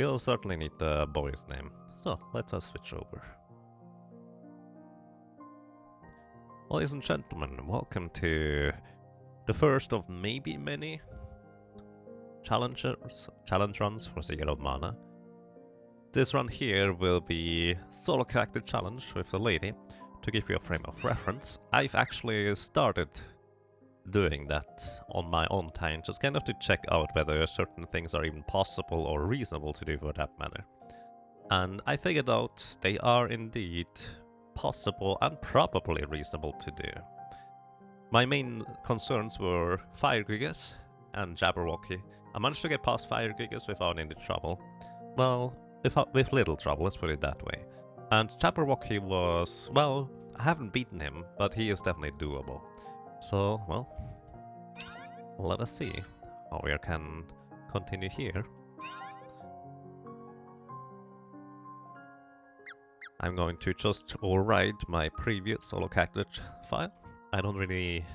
We'll certainly need the boy's name. So, let us switch over. Ladies and gentlemen, welcome to the first of maybe many challenge runs for Secret of Mana. This run here will be solo character challenge with the lady. To give you a frame of reference, I've actually started doing that on my own time, just kind of to check out whether certain things are even possible or reasonable to do for that matter. And I figured out they are indeed possible and probably reasonable to do. My main concerns were Fire Gigas and Jabberwocky. I managed to get past Fire Gigas without any trouble. Well, with little trouble, let's put it that way. And Jabberwocky was, well, I haven't beaten him, but he is definitely doable. So, well, let us see how we can continue here. I'm going to just override my previous solo character file. I don't really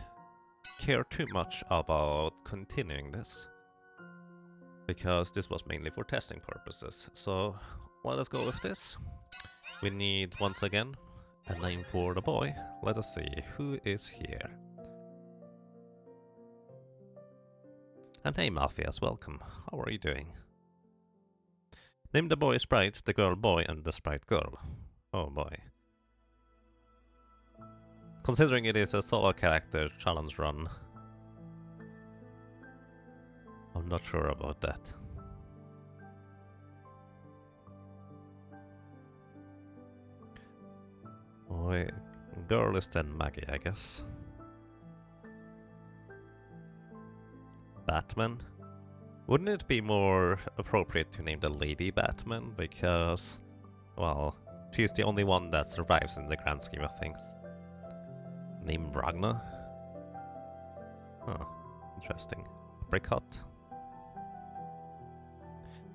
care too much about continuing this, because this was mainly for testing purposes. So let us go with this. We need, once again, a name for the boy. Let us see who is here. And hey Mafias, welcome. How are you doing? Name the boy sprite, the girl boy, and the sprite girl. Oh boy. Considering it is a solo character challenge run, I'm not sure about that. Boy, girl is then Maggie, I guess. Batman? Wouldn't it be more appropriate to name the lady Batman? Because, well, she's the only one that survives in the grand scheme of things. Name Ragnar? Oh, interesting. Brickot?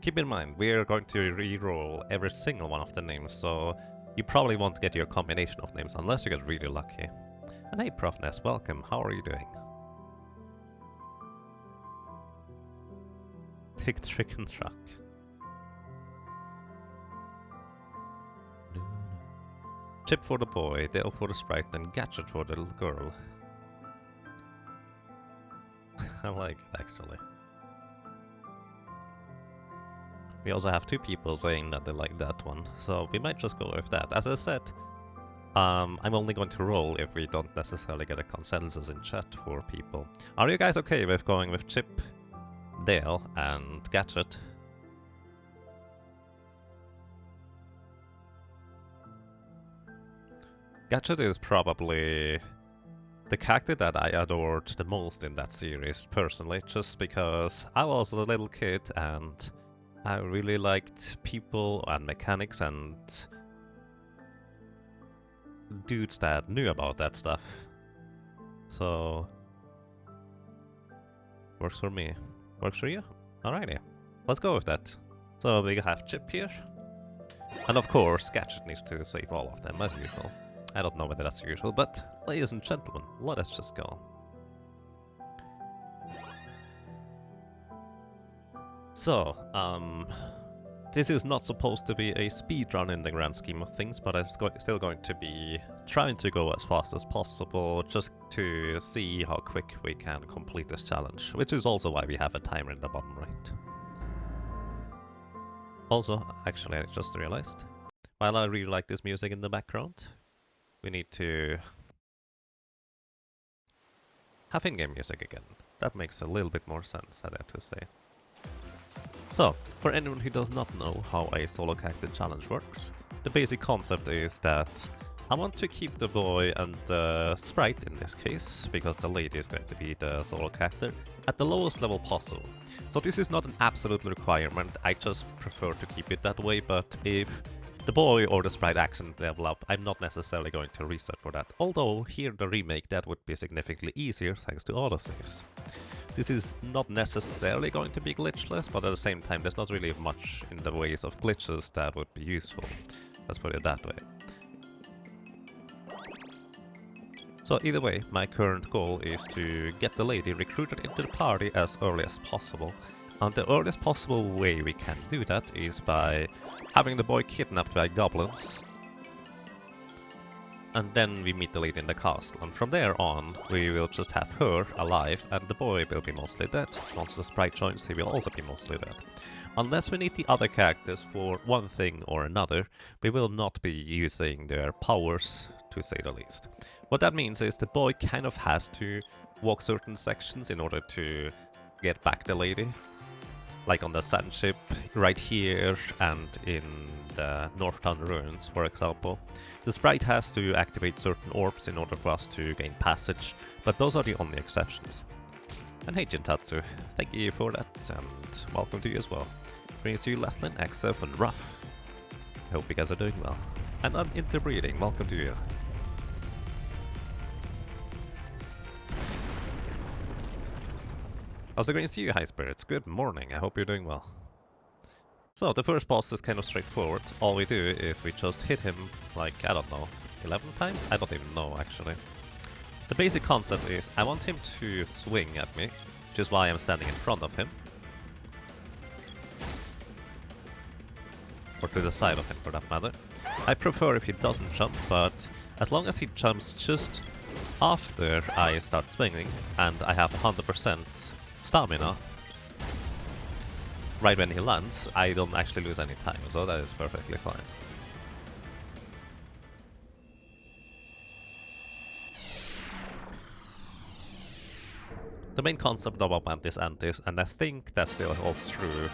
Keep in mind, we are going to re-roll every single one of the names, so you probably won't get your combination of names unless you get really lucky. And hey Prof Ness, welcome, how are you doing? Tick, trick and truck. Chip for the boy, Dale for the sprite, and Gadget for the little girl. I like it actually. We also have two people saying that they like that one, so we might just go with that. As I said, I'm only going to roll if we don't necessarily get a consensus in chat for people. Are you guys okay with going with Chip, Dale, and Gadget? Gadget is probably the character that I adored the most in that series, personally, just because I was a little kid and I really liked people and mechanics and dudes that knew about that stuff. So, works for me. Works for you? Alrighty, let's go with that. So we have Chip here. And of course, Gadget needs to save all of them, as usual. I don't know whether that's usual, but ladies and gentlemen, let us just go. So, this is not supposed to be a speedrun in the grand scheme of things, but I'm still going to be trying to go as fast as possible, just to see how quick we can complete this challenge, which is also why we have a timer in the bottom right. Also, actually, I just realized, while I really like this music in the background, we need to have in-game music again. That makes a little bit more sense, I'd have to say. So, for anyone who does not know how a solo character challenge works, the basic concept is that I want to keep the boy and the sprite, in this case, because the lady is going to be the solo character, at the lowest level possible. So this is not an absolute requirement, I just prefer to keep it that way, but if the boy or the sprite accidentally level up, I'm not necessarily going to reset for that. Although, here the remake, that would be significantly easier thanks to autosaves. This is not necessarily going to be glitchless, but at the same time there's not really much in the ways of glitches that would be useful. Let's put it that way. So either way, my current goal is to get the lady recruited into the party as early as possible. And the earliest possible way we can do that is by having the boy kidnapped by goblins. And then we meet the lady in the castle, and from there on we will just have her alive and the boy will be mostly dead. Once the sprite joins, he will also be mostly dead. Unless we need the other characters for one thing or another, we will not be using their powers, to say the least. What that means is the boy kind of has to walk certain sections in order to get back the lady. Like on the sand ship right here and in the Northtown ruins, for example. The sprite has to activate certain orbs in order for us to gain passage, but those are the only exceptions. And hey Jintatsu, thank you for that, and welcome to you as well. Brings you Latlin, XF, and Ruff. I hope you guys are doing well. And on interbreeding, welcome to you. How's it going to see you, High Spirits? Good morning, I hope you're doing well. So, the first boss is kind of straightforward. All we do is we just hit him, like, I don't know, 11 times? I don't even know, actually. The basic concept is, I want him to swing at me, which is why I'm standing in front of him. Or to the side of him, for that matter. I prefer if he doesn't jump, but as long as he jumps just after I start swinging, and I have 100% stamina right when he lands, I don't actually lose any time, so that is perfectly fine. The main concept about Mantis Antis, and I think that still holds true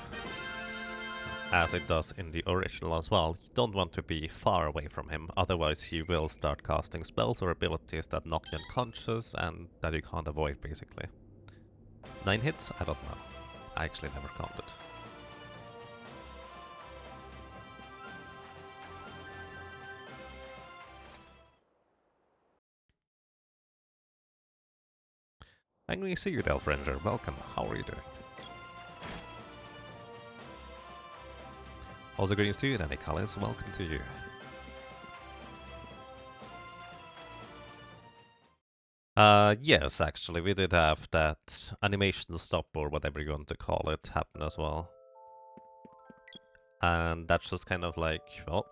as it does in the original as well, you don't want to be far away from him, otherwise he will start casting spells or abilities that knock you unconscious and that you can't avoid, basically. 9 hits? I don't know. I actually never counted. Angry to see you, Delph Ranger. Welcome. How are you doing? Also greetings to you, Danny Collins. Welcome to you. Yes, actually, we did have that animation stop, or whatever you want to call it, happen as well. And that's just kind of like, well,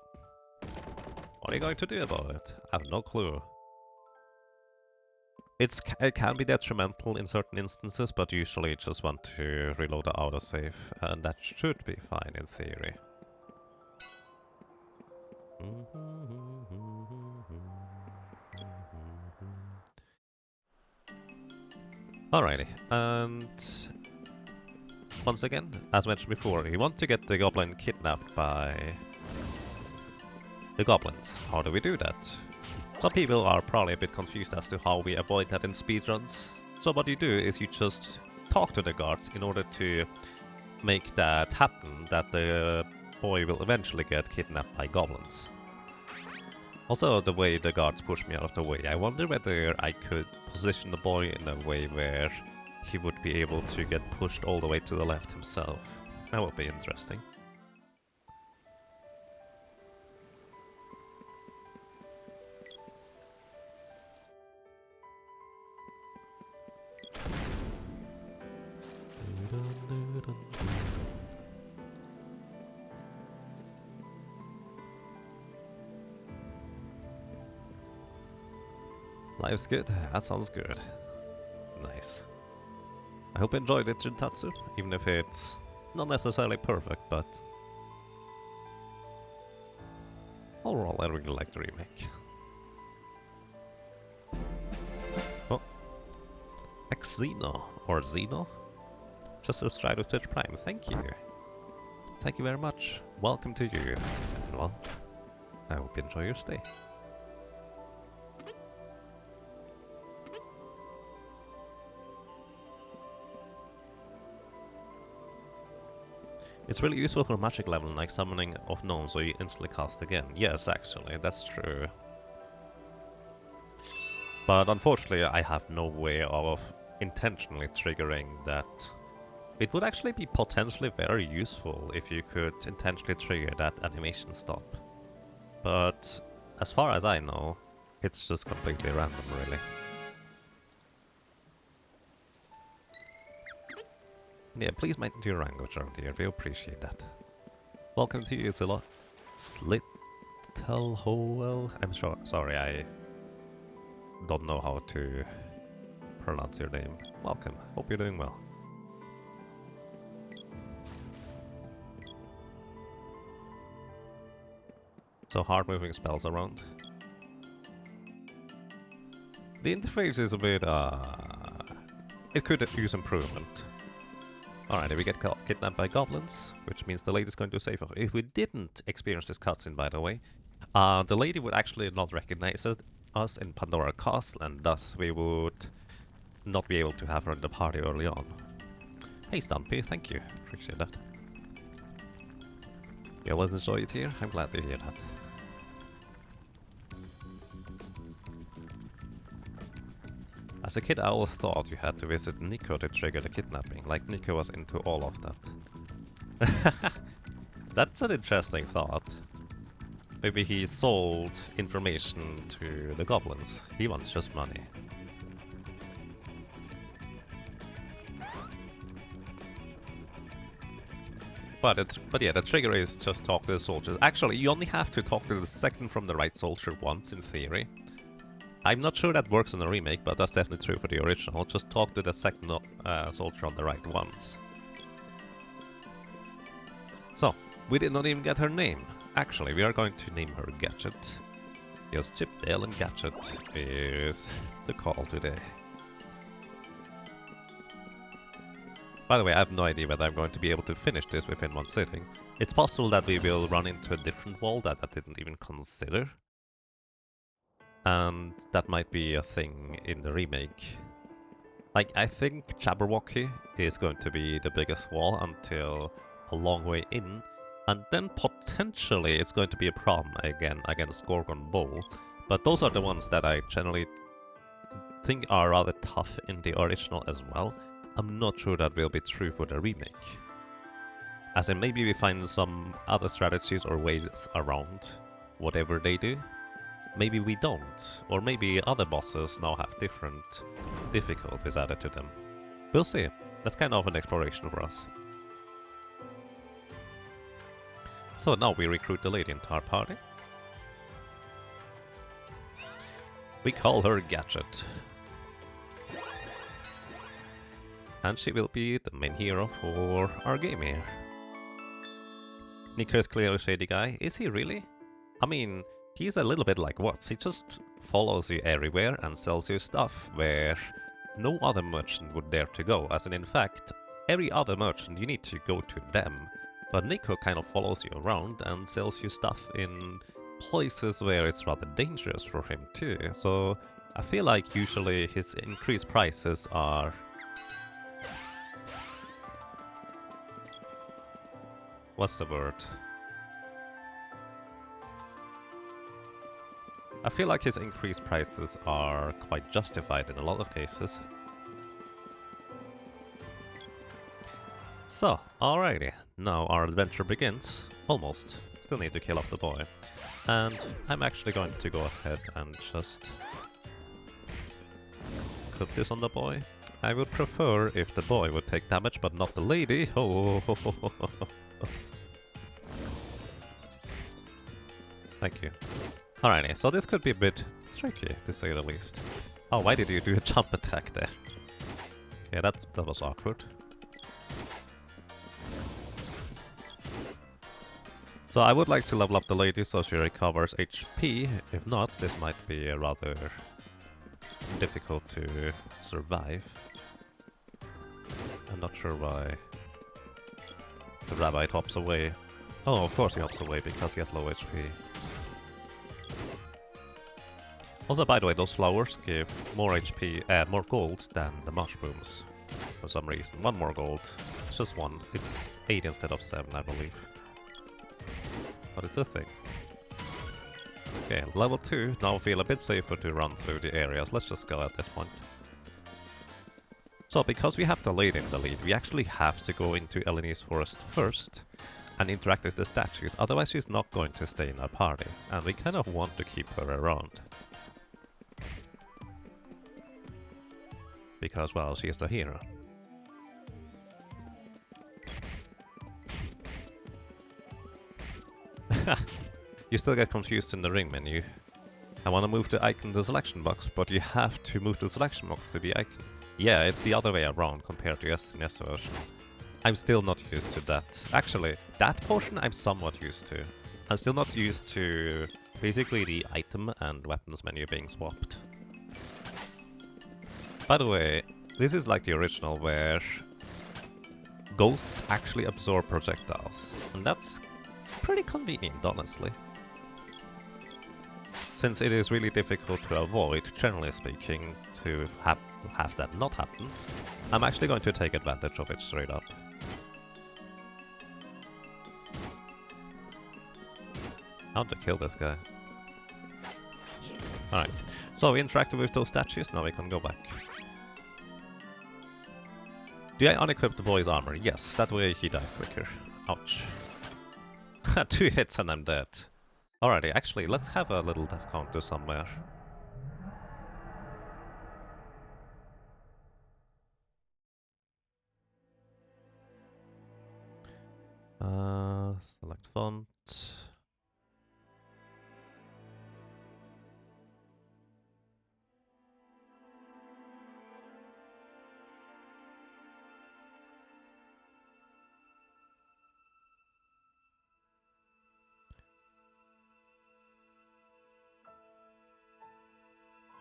what are you going to do about it? I have no clue. It can be detrimental in certain instances, but usually you just want to reload the autosave, and that should be fine in theory. Alrighty, and once again, as mentioned before, you want to get the goblin kidnapped by the goblins. How do we do that? Some people are probably a bit confused as to how we avoid that in speedruns. So what you do is you just talk to the guards in order to make that happen, that the boy will eventually get kidnapped by goblins. Also, the way the guards push me out of the way, I wonder whether I could position the boy in a way where he would be able to get pushed all the way to the left himself. That would be interesting. Life's good. That sounds good. Nice. I hope you enjoyed it, Jintatsu, even if it's not necessarily perfect, but overall I really like the remake. Oh. Xeno, or Xeno? Just subscribe to Twitch Prime, thank you. Thank you very much. Welcome to you. And well, I hope you enjoy your stay. It's really useful for magic level, like summoning of gnomes, so you instantly cast again. Yes, actually, that's true. But unfortunately, I have no way of intentionally triggering that. It would actually be potentially very useful if you could intentionally trigger that animation stop. But as far as I know, it's just completely random, really. Yeah, please mind your language around here, we appreciate that. Welcome to you, Zilla. Slittelhoel. I'm sorry, I don't know how to pronounce your name. Welcome, hope you're doing well. So hard moving spells around. The interface is a bit, it could use improvement. Alright, we get kidnapped by goblins, which means the lady's going to save us. If we didn't experience this cutscene, by the way, the lady would actually not recognize us in Pandora Castle, and thus we would not be able to have her in the party early on. Hey Stumpy, thank you. Appreciate that. You always enjoy it here? I'm glad to hear that. As a kid, I always thought you had to visit Nico to trigger the kidnapping, like Nico was into all of that. That's an interesting thought. Maybe he sold information to the goblins. He wants just money. But yeah, the trigger is just talk to the soldiers. Actually, you only have to talk to the second from the right soldier once, in theory. I'm not sure that works in the remake, but that's definitely true for the original. Just talk to the second soldier on the right once. So, we did not even get her name. Actually, we are going to name her Gadget. Yes, Chip, Dale, and Gadget is the call today. By the way, I have no idea whether I'm going to be able to finish this within one sitting. It's possible that we will run into a different wall that I didn't even consider. And that might be a thing in the remake. Like, I think Jabberwocky is going to be the biggest wall until a long way in. And then potentially it's going to be a problem again against Gorgon Bull. But those are the ones that I generally think are rather tough in the original as well. I'm not sure that will be true for the remake. As in, maybe we find some other strategies or ways around whatever they do. Maybe we don't, or maybe other bosses now have different difficulties added to them. We'll see. That's kind of an exploration for us. So now we recruit the lady into our party. We call her Gadget. And she will be the main hero for our game here. Nico is clearly a shady guy. Is he really? I mean, he's a little bit like Watts. He just follows you everywhere and sells you stuff where no other merchant would dare to go. As in fact, every other merchant you need to go to them. But Nico kind of follows you around and sells you stuff in places where it's rather dangerous for him too. So I feel like usually his increased prices are... What's the word? I feel like his increased prices are quite justified in a lot of cases. So, alrighty, now our adventure begins. Almost. Still need to kill off the boy. And I'm actually going to go ahead and just put this on the boy. I would prefer if the boy would take damage, but not the lady. Oh. Thank you. Alrighty, so this could be a bit tricky, to say the least. Oh, why did you do a jump attack there? Okay, that was awkward. So I would like to level up the lady so she recovers HP. If not, this might be rather difficult to survive. I'm not sure why the rabbit hops away. Oh, of course he hops away because he has low HP. Also, by the way, those flowers give more HP, more gold than the mushrooms for some reason. One more gold. It's just one. It's 8 instead of 7, I believe. But it's a thing. Okay, level 2. Now I feel a bit safer to run through the areas. Let's just go at this point. So, because we have the lady in the lead, we actually have to go into Eleni's forest first and interact with the statues. Otherwise, she's not going to stay in our party. And we kind of want to keep her around. Because, well, she is the hero. You still get confused in the ring menu. I want to move the icon to the selection box, but you have to move the selection box to the icon. Yeah, it's the other way around compared to SNES version. I'm still not used to that. Actually, that portion I'm somewhat used to. I'm still not used to basically the item and weapons menu being swapped. By the way, this is like the original where ghosts actually absorb projectiles, and that's pretty convenient, honestly. Since it is really difficult to avoid, generally speaking, to have that not happen, I'm actually going to take advantage of it straight up. How to kill this guy? Alright, so we interacted with those statues, now we can go back. Do I unequip the boy's armor? Yes, that way he dies quicker. Ouch. 2 hits and I'm dead. Alrighty, actually, let's have a little death counter somewhere. Select font.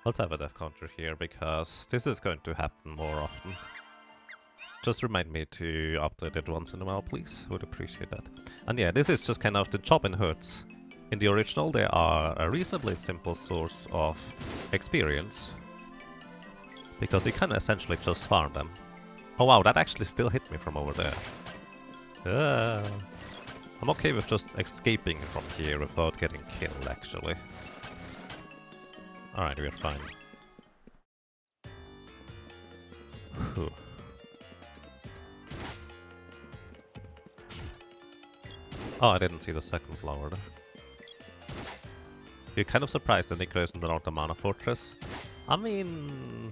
Let's have a death counter here, because this is going to happen more often. Just remind me to update it once in a while, please. Would appreciate that. And yeah, this is just kind of the chop and hoods. In the original, they are a reasonably simple source of experience, because you can essentially just farm them. Oh wow, that actually still hit me from over there. I'm okay with just escaping from here without getting killed, actually. Alright, we're fine. Whew. Oh, I didn't see the second flower there. You're kind of surprised that Nico isn't around the Mana Fortress. I mean,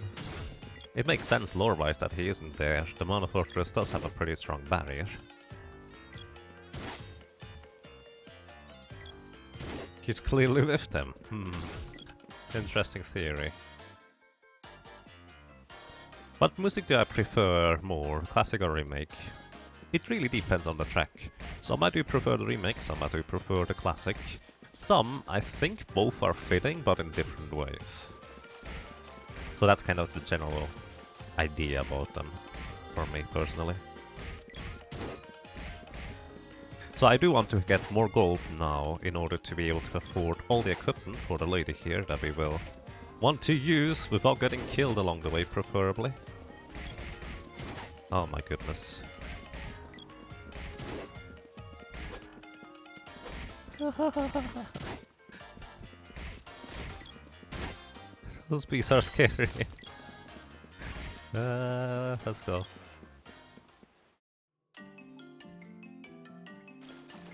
it makes sense lore-wise that he isn't there. The Mana Fortress does have a pretty strong barrier. He's clearly with them. Interesting theory. What music do I prefer more, classic or remake? It really depends on the track. Some I do prefer the remake, some I do prefer the classic. Some, I think both are fitting, but in different ways. So that's kind of the general idea about them, for me personally. So I do want to get more gold now in order to be able to afford all the equipment for the lady here that we will want to use without getting killed along the way, preferably. Oh my goodness. Those bees are scary. Let's go.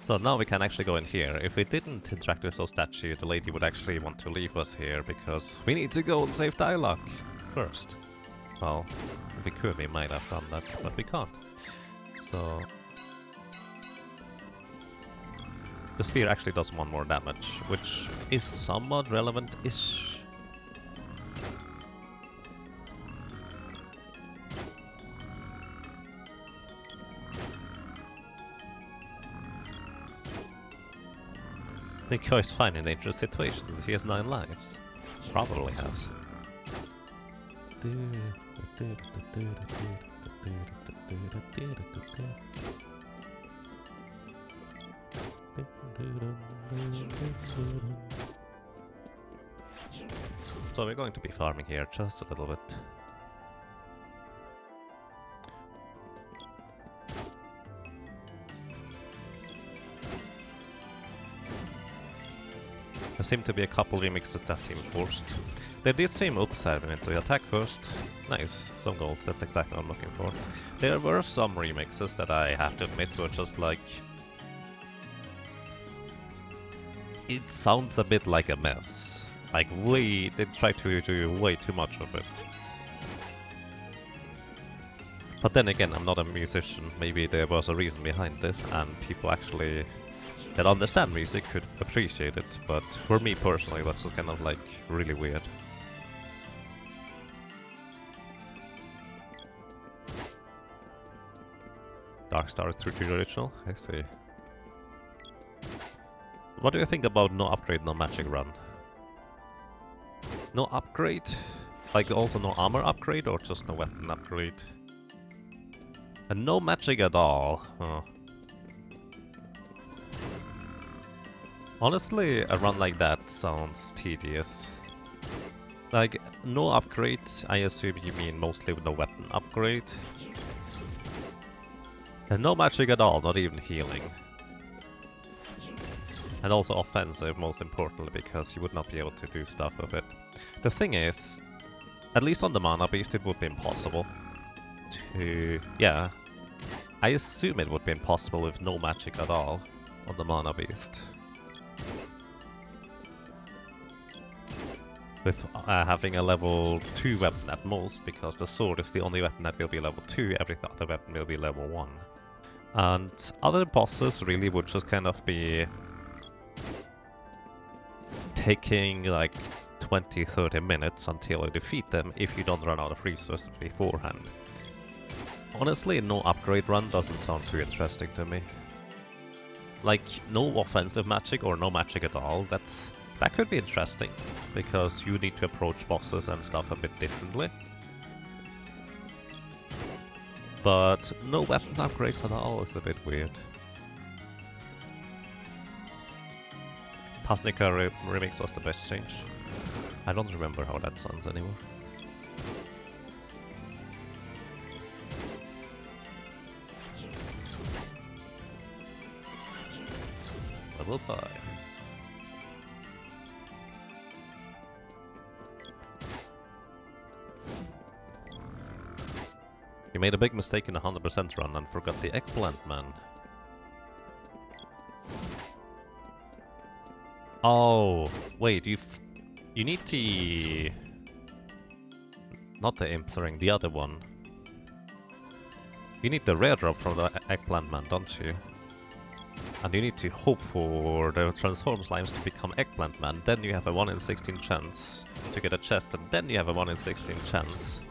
So now we can actually go in here. If we didn't interact with those statues, the lady would actually want to leave us here because we need to go and save Dialogue first. Well, if we could, we might have done that, but we can't. So the spear actually does 1 more damage, which is somewhat relevant-ish. Nico is fine in dangerous situations. He has 9 lives. Probably has. So we're going to be farming here just a little bit. There seem to be a couple remixes that seem forced. They did seem upside when into attack first. Nice, some gold, that's exactly what I'm looking for. There were some remixes that I have to admit were just like... It sounds a bit like a mess. Like they try to do way too much of it. But then again, I'm not a musician. Maybe there was a reason behind it and people actually that understand music could appreciate it, but for me personally, that's just kind of like really weird. Dark Stars through to the original, I see. What do you think about no upgrade, no magic run? No upgrade? Like also no armor upgrade or just no weapon upgrade? And no magic at all. Huh. Honestly, a run like that sounds tedious. Like, no upgrade, I assume you mean mostly with no weapon upgrade. And no magic at all, not even healing. And also offensive, most importantly, because you would not be able to do stuff with it. The thing is, at least on the mana beast, it would be impossible to... Yeah. I assume it would be impossible with no magic at all on the mana beast. With having a level 2 weapon at most, because the sword is the only weapon that will be level 2, every other weapon will be level 1. And other bosses really would just kind of be taking like 20-30 minutes until you defeat them if you don't run out of resources beforehand. Honestly, no upgrade run doesn't sound too interesting to me. Like, no offensive magic or no magic at all, that could be interesting, because you need to approach bosses and stuff a bit differently. But no weapon upgrades at all is a bit weird. Tasnica Remix was the best change. I don't remember how that sounds anymore. Level 5. You made a big mistake in the 100% run and forgot the eggplant man. Oh, wait, you need the... Not the imp ring, the other one. You need the rare drop from the eggplant man, don't you? And you need to hope for the transform slimes to become eggplant man, then you have a 1 in 16 chance to get a chest, and then you have a 1 in 16 chance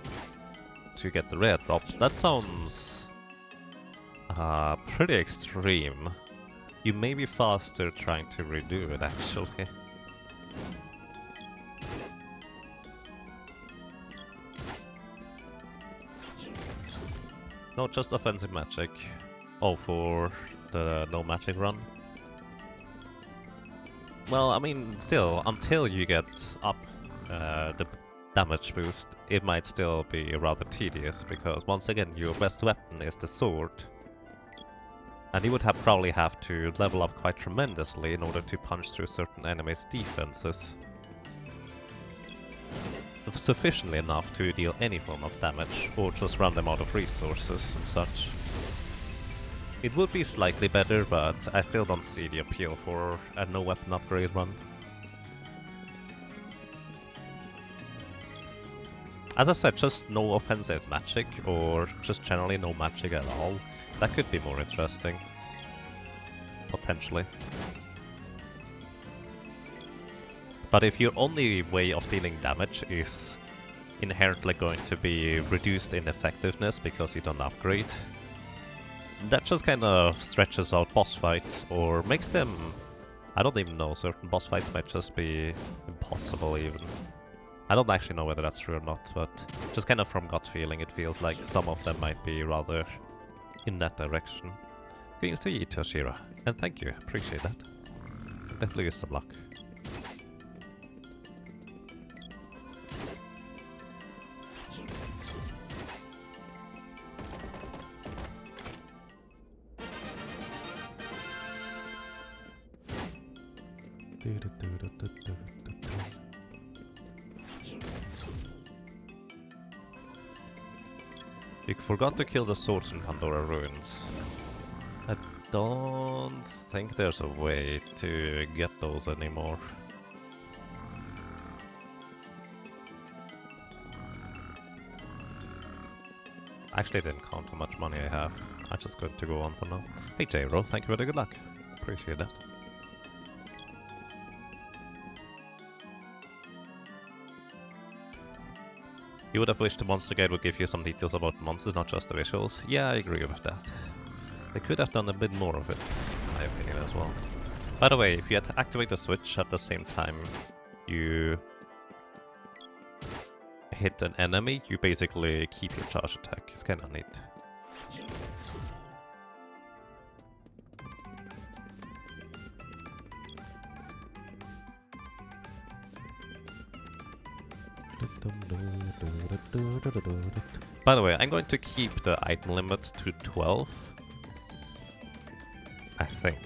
to get the rare drop. That sounds pretty extreme. You may be faster trying to redo it, actually. No, just offensive magic. Oh, for the no magic run? Well, I mean, still, until you get up the damage boost, it might still be rather tedious, because once again, your best weapon is the sword. And you would probably have to level up quite tremendously in order to punch through certain enemies' defenses. Sufficiently enough to deal any form of damage, or just run them out of resources and such. It would be slightly better, but I still don't see the appeal for a no weapon upgrade run. As I said, just no offensive magic, or just generally no magic at all. That could be more interesting. Potentially. But if your only way of dealing damage is inherently going to be reduced in effectiveness because you don't upgrade, that just kind of stretches out boss fights, or makes them... I don't even know, certain boss fights might just be impossible even. I don't actually know whether that's true or not, but just kind of from gut feeling it feels like some of them might be rather in that direction. Greetings to you, Toshira, and thank you, appreciate that. Definitely use some luck. You forgot to kill the swords in Pandora Ruins. I don't think there's a way to get those anymore. Actually, I didn't count how much money I have. I'm just going to go on for now. Hey J-Ro, thank you for the good luck. Appreciate that. You would have wished the monster guide would give you some details about the monsters, not just the visuals. Yeah, I agree with that. They could have done a bit more of it, in my opinion as well. By the way, if you had to activate the switch at the same time you hit an enemy, you basically keep your charge attack. It's kinda neat. By the way, I'm going to keep the item limit to 12. I think.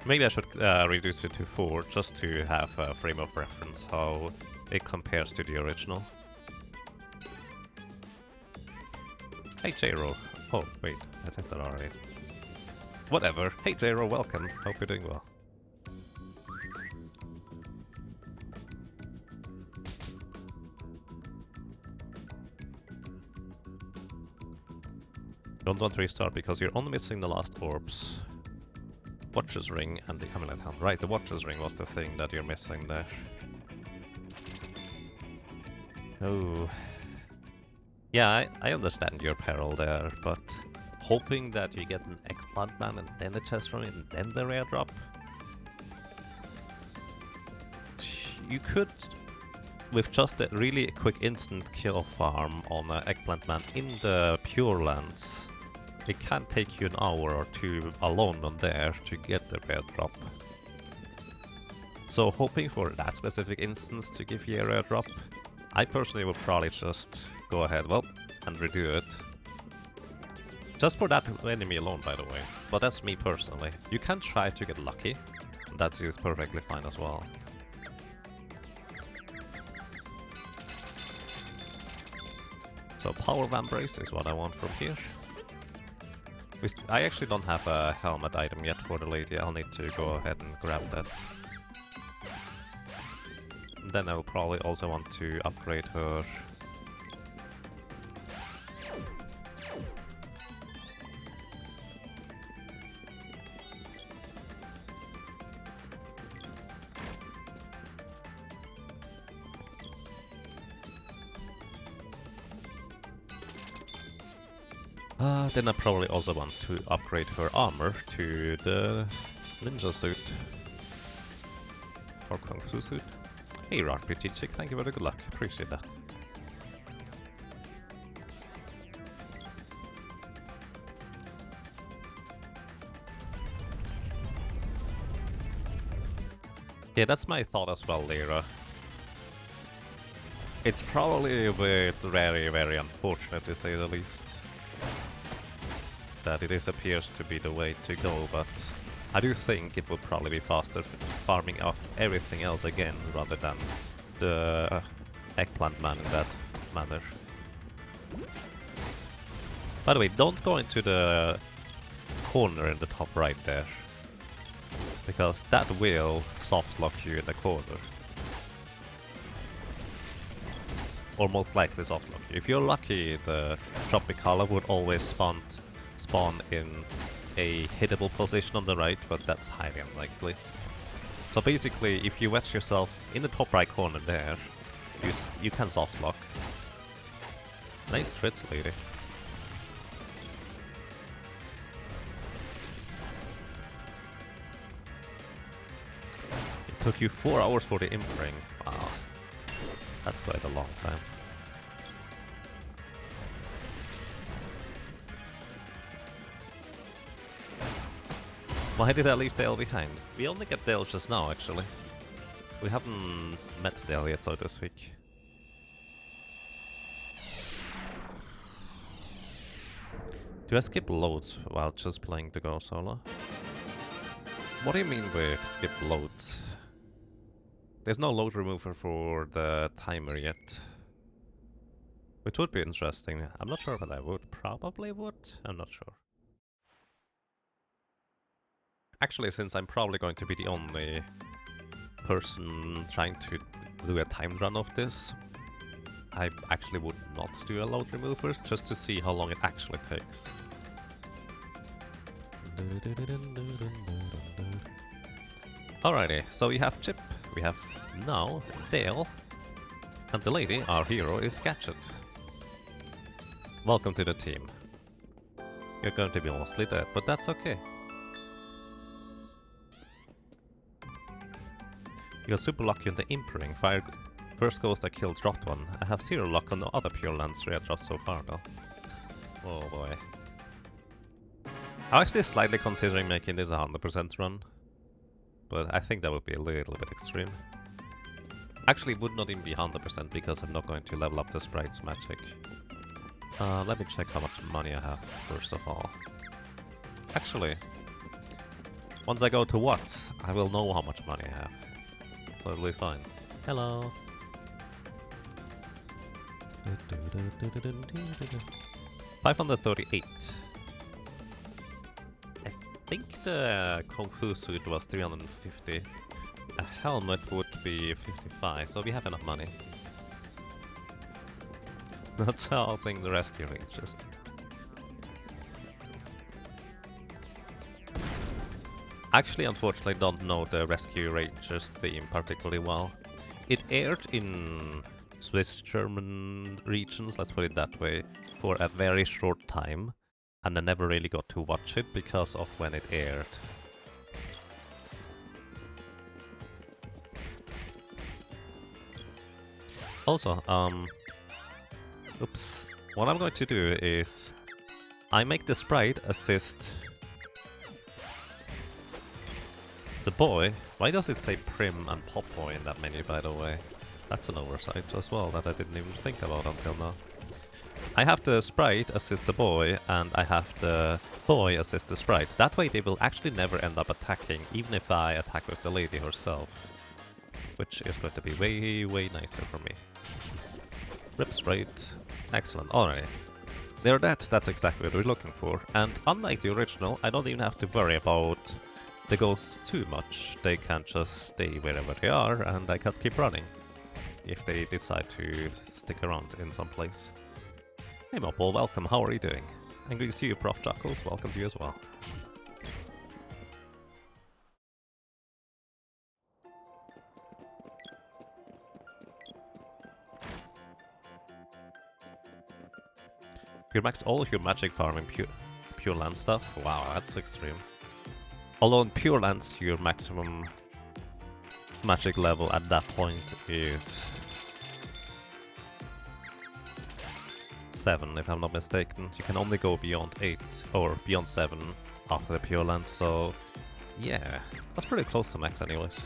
Maybe I should reduce it to 4 just to have a frame of reference how it compares to the original. Hey J-Ro. Oh, wait, I said that already. Whatever. Hey J-Ro, welcome. Hope you're doing well. Don't want to restart because you're only missing the last orbs. Watcher's Ring and the Amulet Helm. Right, the Watcher's Ring was the thing that you're missing there. Oh. Yeah, I understand your peril there, but hoping that you get an Eggplant Man and then the chest from it and then the rare drop? You could, with just a really quick instant kill farm on an Eggplant Man in the Pure Lands, it can take you an hour or two alone on there to get the rare drop. So hoping for that specific instance to give you a rare drop, I personally would probably just go ahead, well, and redo it. Just for that enemy alone, by the way. But that's me personally. You can try to get lucky. That is perfectly fine as well. So Power Vambrace is what I want from here. I actually don't have a helmet item yet for the lady. I'll need to go ahead and grab that. Then I will probably also want to upgrade her. Then I probably also want to upgrade her armor to the ninja suit. Or Kung Fu suit. Hey RPG Chick, thank you for the good luck. Appreciate that. Yeah, that's my thought as well, Lyra. It's probably a bit very, very unfortunate to say the least that it appears to be the way to go, but I do think it would probably be faster farming off everything else again rather than the Eggplant Man in that manner. By the way, don't go into the corner in the top right there, because that will soft lock you in the corner. Or most likely soft lock you. If you're lucky, the Tropicala would always spawn in a hittable position on the right, but that's highly unlikely. So basically, if you wedge yourself in the top right corner there, you can soft lock. Nice crits, lady. It took you 4 hours for the imp ring. Wow. That's quite a long time. Why did I leave Dale behind? We only get Dale just now, actually. We haven't met Dale yet, so to speak. Do I skip loads while just playing the Go solo? What do you mean with skip loads? There's no load remover for the timer yet. Which would be interesting. I'm not sure, but I would. Probably would. I'm not sure. Actually, since I'm probably going to be the only person trying to do a timed run of this, I actually would not do a load remover, just to see how long it actually takes. Alrighty, so we have Chip, we have now Dale, and the lady, our hero, is Gadget. Welcome to the team. You're going to be mostly dead, but that's okay. You got super lucky on the Impering. First ghost I killed dropped one. I have 0 luck on the other Pure Lands I dropped so far though. Oh boy. I'm actually slightly considering making this a 100% run. But I think that would be a little bit extreme. Actually, it would not even be 100% because I'm not going to level up the Sprite's magic. Let me check how much money I have, first of all. Actually, once I go to what, I will know how much money I have. Totally fine. Hello! 538. I think the Kung Fu suit was 350. A helmet would be 55, so we have enough money. Not housing the rescue rangers. Actually, unfortunately, don't know the Rescue Rangers theme particularly well. It aired in Swiss German regions, let's put it that way, for a very short time, and I never really got to watch it because of when it aired. Also, oops, what I'm going to do is I make the sprite assist the boy. Why does it say Prim and Popo in that menu, by the way? That's an oversight as well that I didn't even think about until now. I have the sprite assist the boy, and I have the boy assist the sprite. That way they will actually never end up attacking, even if I attack with the lady herself. Which is going to be way, way nicer for me. Rip sprite. Excellent. Alright. They're dead. That's exactly what we're looking for. And unlike the original, I don't even have to worry about the ghosts too much. They can just stay wherever they are, and I can keep running if they decide to stick around in some place. Hey Mopple, welcome, how are you doing? And greetings to you, Prof. Chuckles, welcome to you as well. You maxed all of your magic farming pure land stuff? Wow, that's extreme. Although in Pure Lands, your maximum magic level at that point is 7, if I'm not mistaken. You can only go beyond 8 or beyond 7 after the Pure Land, so yeah, that's pretty close to max anyways.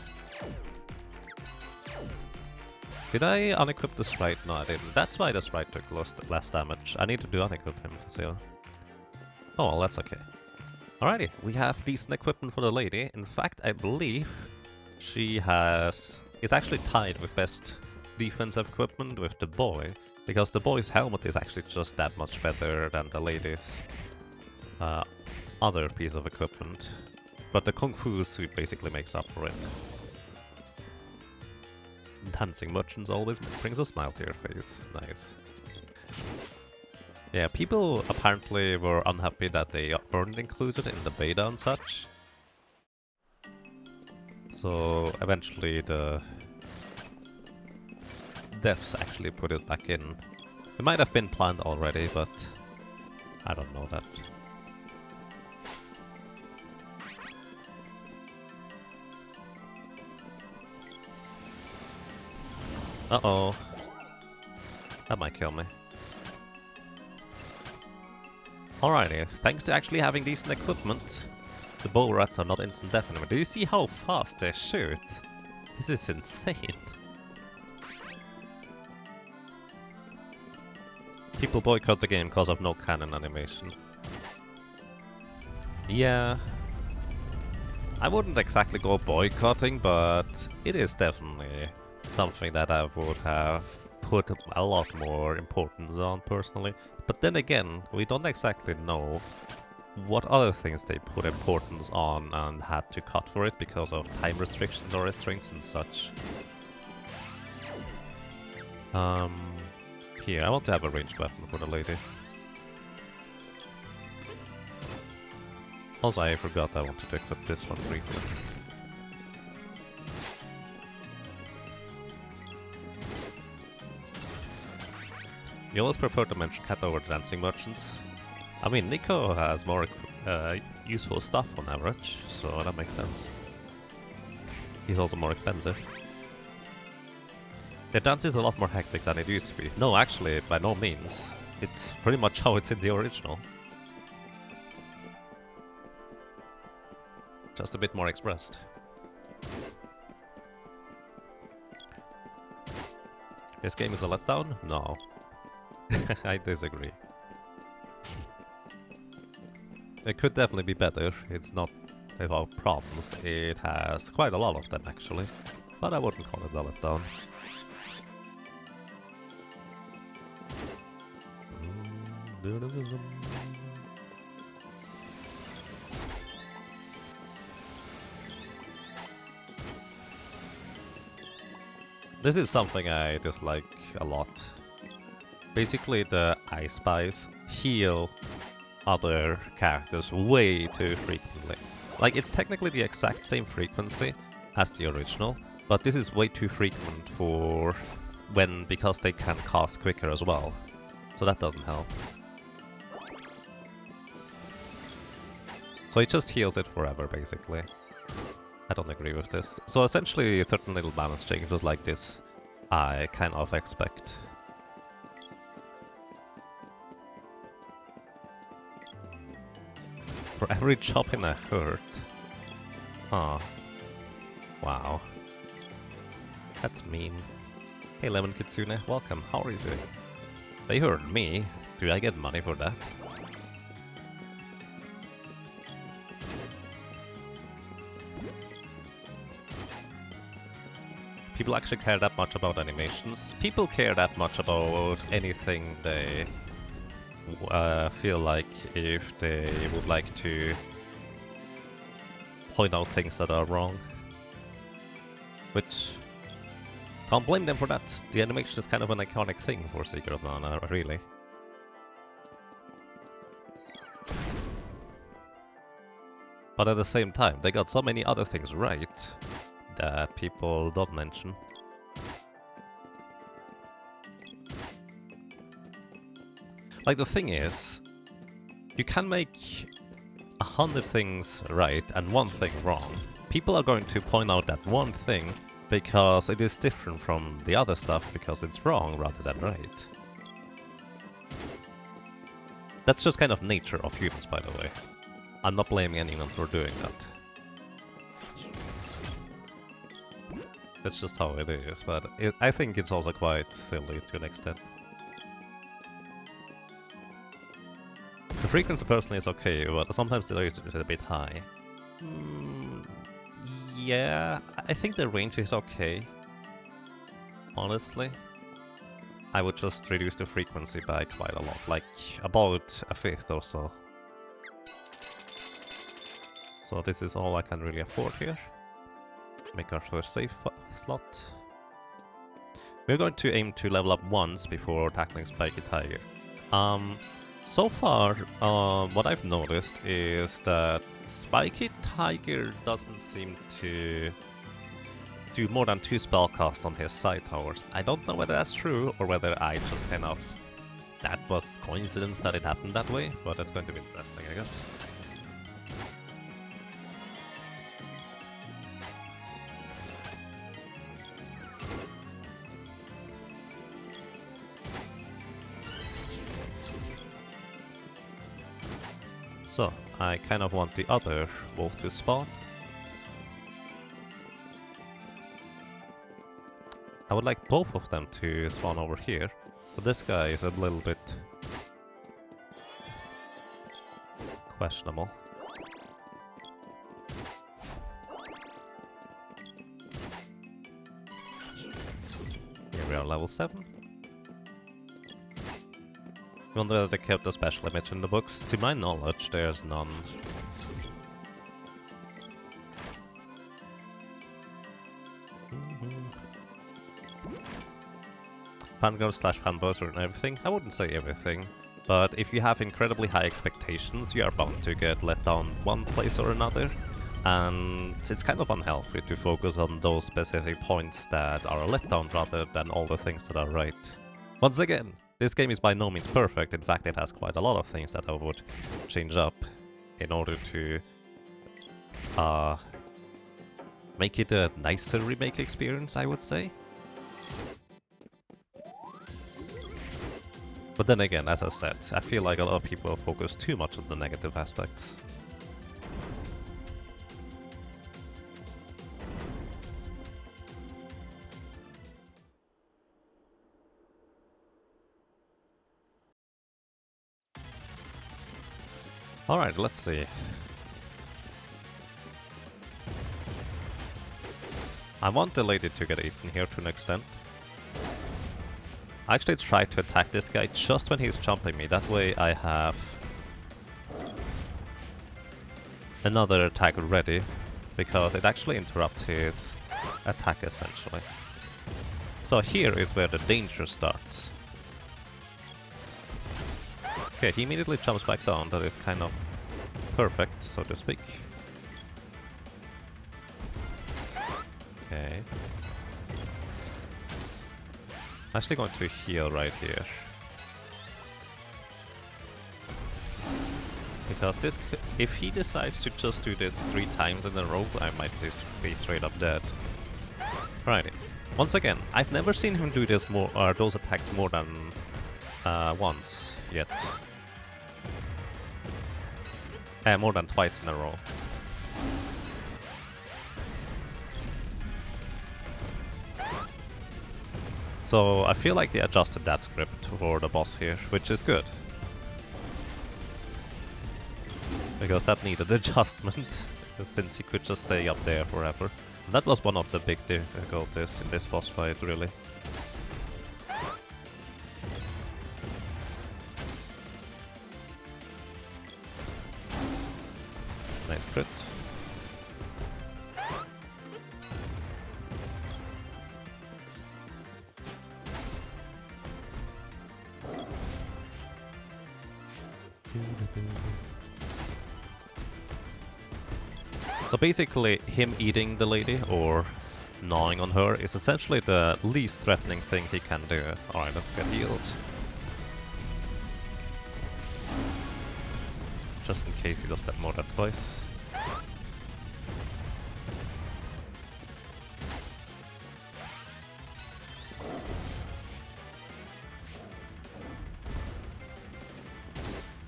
Did I unequip the sprite? No, I didn't. That's why the sprite took less damage. I need to do unequip him for sale. Oh well, that's okay. Alrighty, we have decent equipment for the lady. In fact, I believe she is actually tied with best defensive equipment with the boy, because the boy's helmet is actually just that much better than the lady's other piece of equipment. But the Kung Fu suit basically makes up for it. Dancing merchants always brings a smile to your face. Nice. Yeah, people apparently were unhappy that they weren't included in the beta and such. So eventually the devs actually put it back in. It might have been planned already, but I don't know that. Uh-oh. That might kill me. Alrighty, thanks to actually having decent equipment, the bow rats are not instant death anymore. Do you see how fast they shoot? This is insane. People boycott the game because of no cannon animation. Yeah. I wouldn't exactly go boycotting, but it is definitely something that I would have put a lot more importance on personally. But then again, we don't exactly know what other things they put importance on and had to cut for it because of time restrictions or restraints and such. Here, I want to have a ranged weapon for the lady. Also, I forgot I wanted to equip this one briefly. You always prefer to mention cat over dancing merchants. I mean, Nico has more useful stuff on average, so that makes sense. He's also more expensive. The dance is a lot more hectic than it used to be. No, actually, by no means. It's pretty much how it's in the original. Just a bit more expressed. This game is a letdown? No. I disagree. It could definitely be better. It's not without problems. It has quite a lot of them actually. But I wouldn't call it a letdown. This is something I dislike a lot. Basically, the I Spies heal other characters way too frequently. Like, it's technically the exact same frequency as the original, but this is way too frequent for because they can cast quicker as well. So that doesn't help. So it just heals it forever, basically. I don't agree with this. So essentially, certain little balance changes like this, I kind of expect. For every chop in a hurt. Huh. Wow. That's mean. Hey Lemon Kitsune, welcome. How are you doing? They hurt me. Do I get money for that? People actually care that much about animations. People care that much about anything they feel like if they would like to point out things that are wrong. Which, can't blame them for that. The animation is kind of an iconic thing for Secret of Mana, really. But at the same time, they got so many other things right that people don't mention. Like, the thing is, you can make 100 things right and one thing wrong. People are going to point out that one thing because it is different from the other stuff because it's wrong rather than right. That's just kind of nature of humans, by the way. I'm not blaming anyone for doing that. That's just how it is, but I think it's also quite silly to an extent. The frequency personally is okay, but sometimes the range is a bit high. Yeah, I think the range is okay. Honestly. I would just reduce the frequency by quite a lot, like about a fifth or so. So this is all I can really afford here. Make our first save slot. We're going to aim to level up once before tackling Spiky Tiger. So far, what I've noticed is that Spiky Tiger doesn't seem to do more than 2 spellcasts on his side towers. I don't know whether that's true or whether I just kind of... that was coincidence that it happened that way, but that's going to be interesting, I guess. So, I kind of want the other wolf to spawn. I would like both of them to spawn over here, but this guy is a little bit questionable. Here we are, level 7. I wonder if they kept a special image in the books. To my knowledge, there's none. Fangirls / fanboys and everything? I wouldn't say everything, but if you have incredibly high expectations, you are bound to get let down one place or another, and it's kind of unhealthy to focus on those specific points that are a letdown rather than all the things that are right. Once again, This game is by no means perfect. In fact, it has quite a lot of things that I would change up in order to make it a nicer remake experience, I would say. But then again, as I said, I feel like a lot of people focus too much on the negative aspects. Alright, let's see. I want the lady to get eaten here to an extent. I actually tried to attack this guy just when he's jumping me. That way I have another attack ready, because it actually interrupts his attack essentially. So here is where the danger starts. Okay, he immediately jumps back down. That is kind of perfect, so to speak. Okay. I'm actually going to heal right here. Because this, if he decides to just do this 3 times in a row, I might just be straight up dead. Alrighty. Once again, I've never seen him do this more, or those attacks more than once yet. More than twice in a row. So I feel like they adjusted that script for the boss here, which is good. Because that needed adjustment, since he could just stay up there forever. And that was one of the big difficulties in this boss fight, really. Nice crit. So basically, him eating the lady, or gnawing on her, is essentially the least threatening thing he can do. Alright, let's get healed. Just in case he does that more than twice.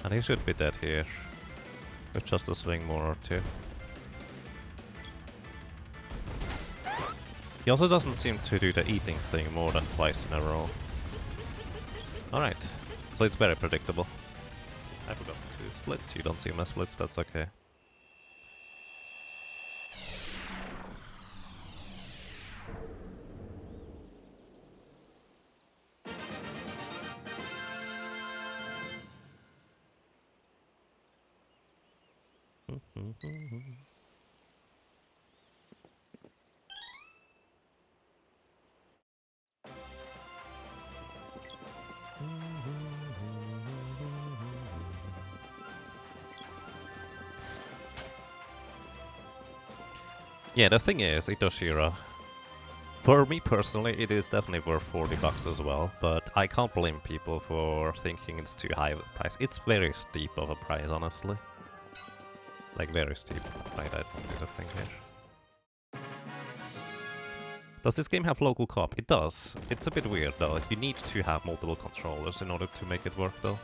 And he should be dead here, with just a swing more or two. He also doesn't seem to do the eating thing more than twice in a row. Alright, so it's very predictable. I forgot to split. You don't see my splits, that's okay. Yeah, the thing is, Itoshira, for me personally, it is definitely worth 40 bucks as well, but I can't blame people for thinking it's too high of a price. It's very steep of a price, honestly. Like, very steep. Right, I don't do the thing here. Does this game have local co-op? It does. It's a bit weird, though. You need to have multiple controllers in order to make it work, though.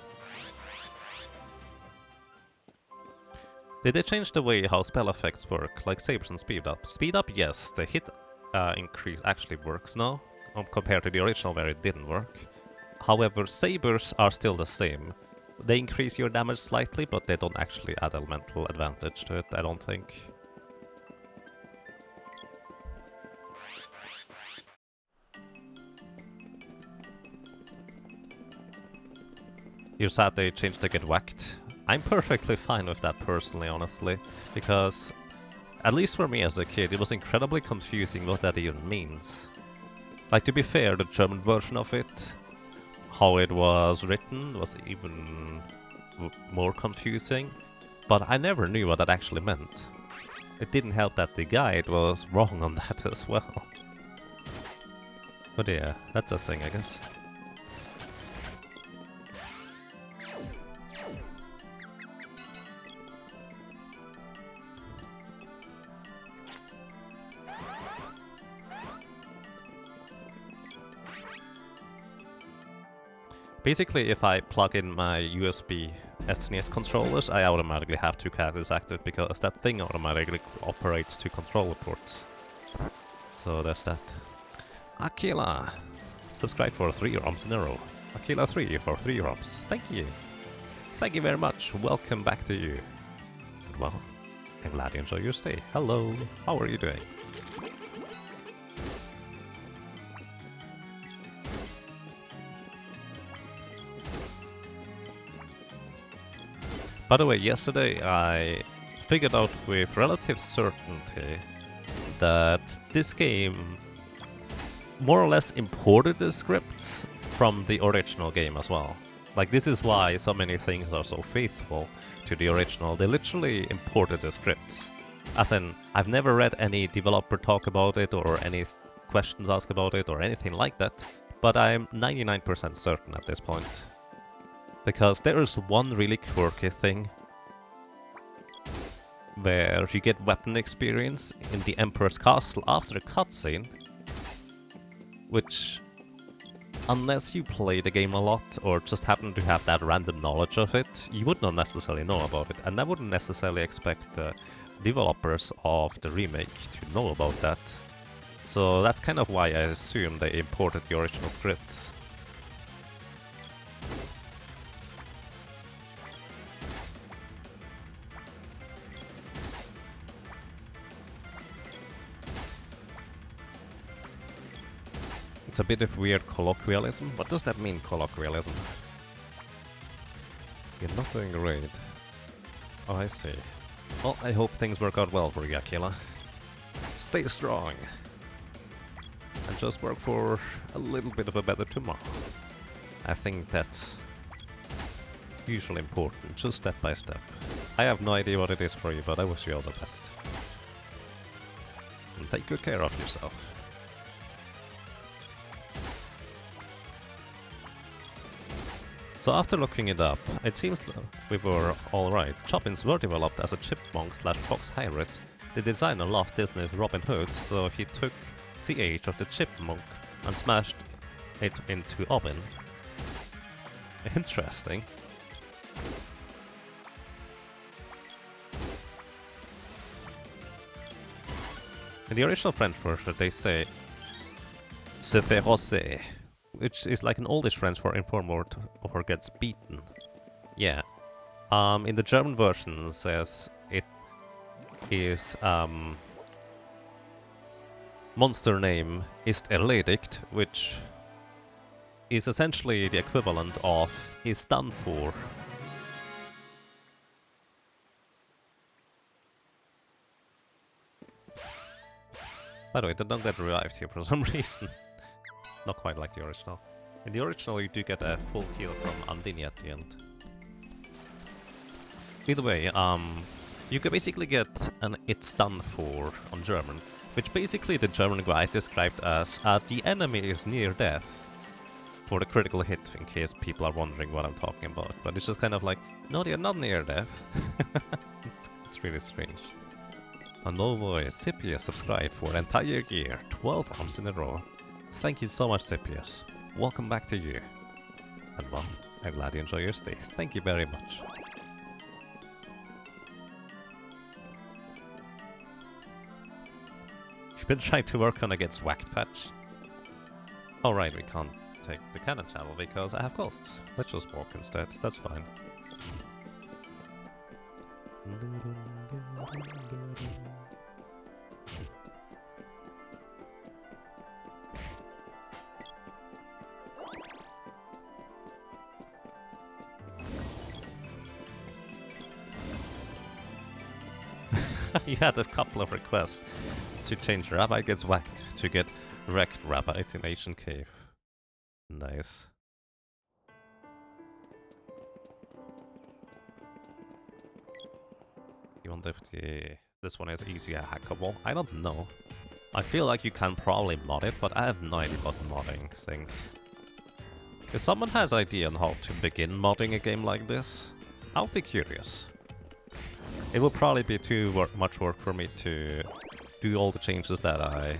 Did they change the way how spell effects work, like sabers and speed up? Speed up, yes. The hit increase actually works now, compared to the original where it didn't work. However, sabers are still the same. They increase your damage slightly, but they don't actually add elemental advantage to it, I don't think. You're sad they changed the get whacked. I'm perfectly fine with that personally, honestly, because at least for me as a kid, it was incredibly confusing what that even means. Like, to be fair, the German version of it, how it was written, was even more confusing, but I never knew what that actually meant. It didn't help that the guide was wrong on that as well. But yeah, that's a thing, I guess. Basically, if I plug in my USB SNES controllers, I automatically have two cameras active because that thing automatically operates two controller ports. So there's that. Aquila, subscribe for 3 ROMs in a row. Aquila 3 for 3 ROMs. Thank you. Thank you very much. Welcome back to you. Well, I'm glad you enjoy your stay. Hello, how are you doing? By the way, yesterday I figured out with relative certainty that this game more or less imported the scripts from the original game as well. Like, this is why so many things are so faithful to the original. They literally imported the scripts. As in, I've never read any developer talk about it or any questions asked about it or anything like that, but I'm 99% certain at this point. Because there is one really quirky thing where you get weapon experience in the Emperor's Castle after a cutscene, which, unless you play the game a lot or just happen to have that random knowledge of it, you would not necessarily know about it. And I wouldn't necessarily expect the developers of the remake to know about that. So that's kind of why I assume they imported the original scripts. It's a bit of weird colloquialism. What does that mean, colloquialism? You're not doing great. Oh, I see. Well, I hope things work out well for you, Aquila. Stay strong. And just work for a little bit of a better tomorrow. I think that's usually important, just step by step. I have no idea what it is for you, but I wish you all the best. And take good care of yourself. So after looking it up, it seems we were alright. Chopins were developed as a chipmunk/fox hybrid. The designer loved Disney's Robin Hood, so he took the age of the chipmunk and smashed it into Obbin. Interesting. In the original French version they say "se fait rosser," which is like an oldish French for inform or gets beaten. Yeah. In the German version it says it is monster name ist erledigt, which is essentially the equivalent of is done for. By the way, they don't get revived here for some reason. Not quite like the original. In the original you do get a full heal from Undine at the end. Either way, you can basically get an "it's done for" on German, which basically the German guide described as the enemy is near death for the critical hit, in case people are wondering what I'm talking about. But it's just kind of like, no, they're not near death. It's really strange. A Novo Scipius subscribed for an entire year, 12 months in a row. Thank you so much, Scipius. Welcome back to you. And well, I'm glad you enjoy your stay. Thank you very much. You've been trying to work on a gets whacked patch. Alright, we can't take the cannon channel because I have ghosts. Let's just walk instead, that's fine. You had a couple of requests to change Rabbi gets whacked to get wrecked Rabbi in Ancient Cave. Nice. You wonder if this one is easier hackable? I don't know. I feel like you can probably mod it, but I have no idea about modding things. If someone has idea on how to begin modding a game like this, I'll be curious. It will probably be too much work for me to do all the changes that I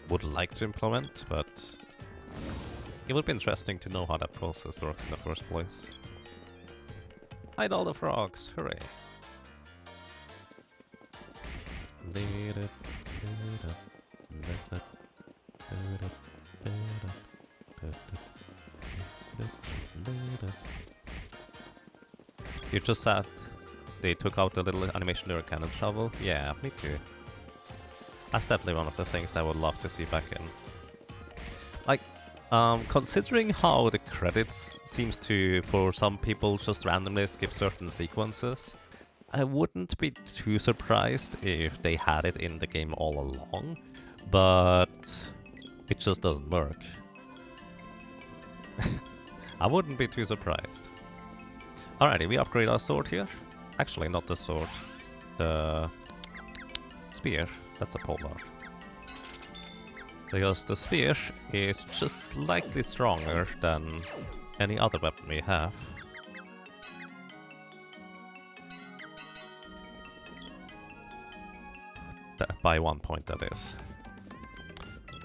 would like to implement, but It would be interesting to know how that process works in the first place. Hide all the frogs, hooray! You just said they took out the little animation lyric cannon shovel? Yeah, me too. That's definitely one of the things I would love to see back in. Like, considering how the credits seems to, for some people, just randomly skip certain sequences, I wouldn't be too surprised if they had it in the game all along, but it just doesn't work. I wouldn't be too surprised. Alrighty, we upgrade our sword here. Actually, not the sword. The spear. That's a pole art. Because the spear is just slightly stronger than any other weapon we have. By 1 point, that is.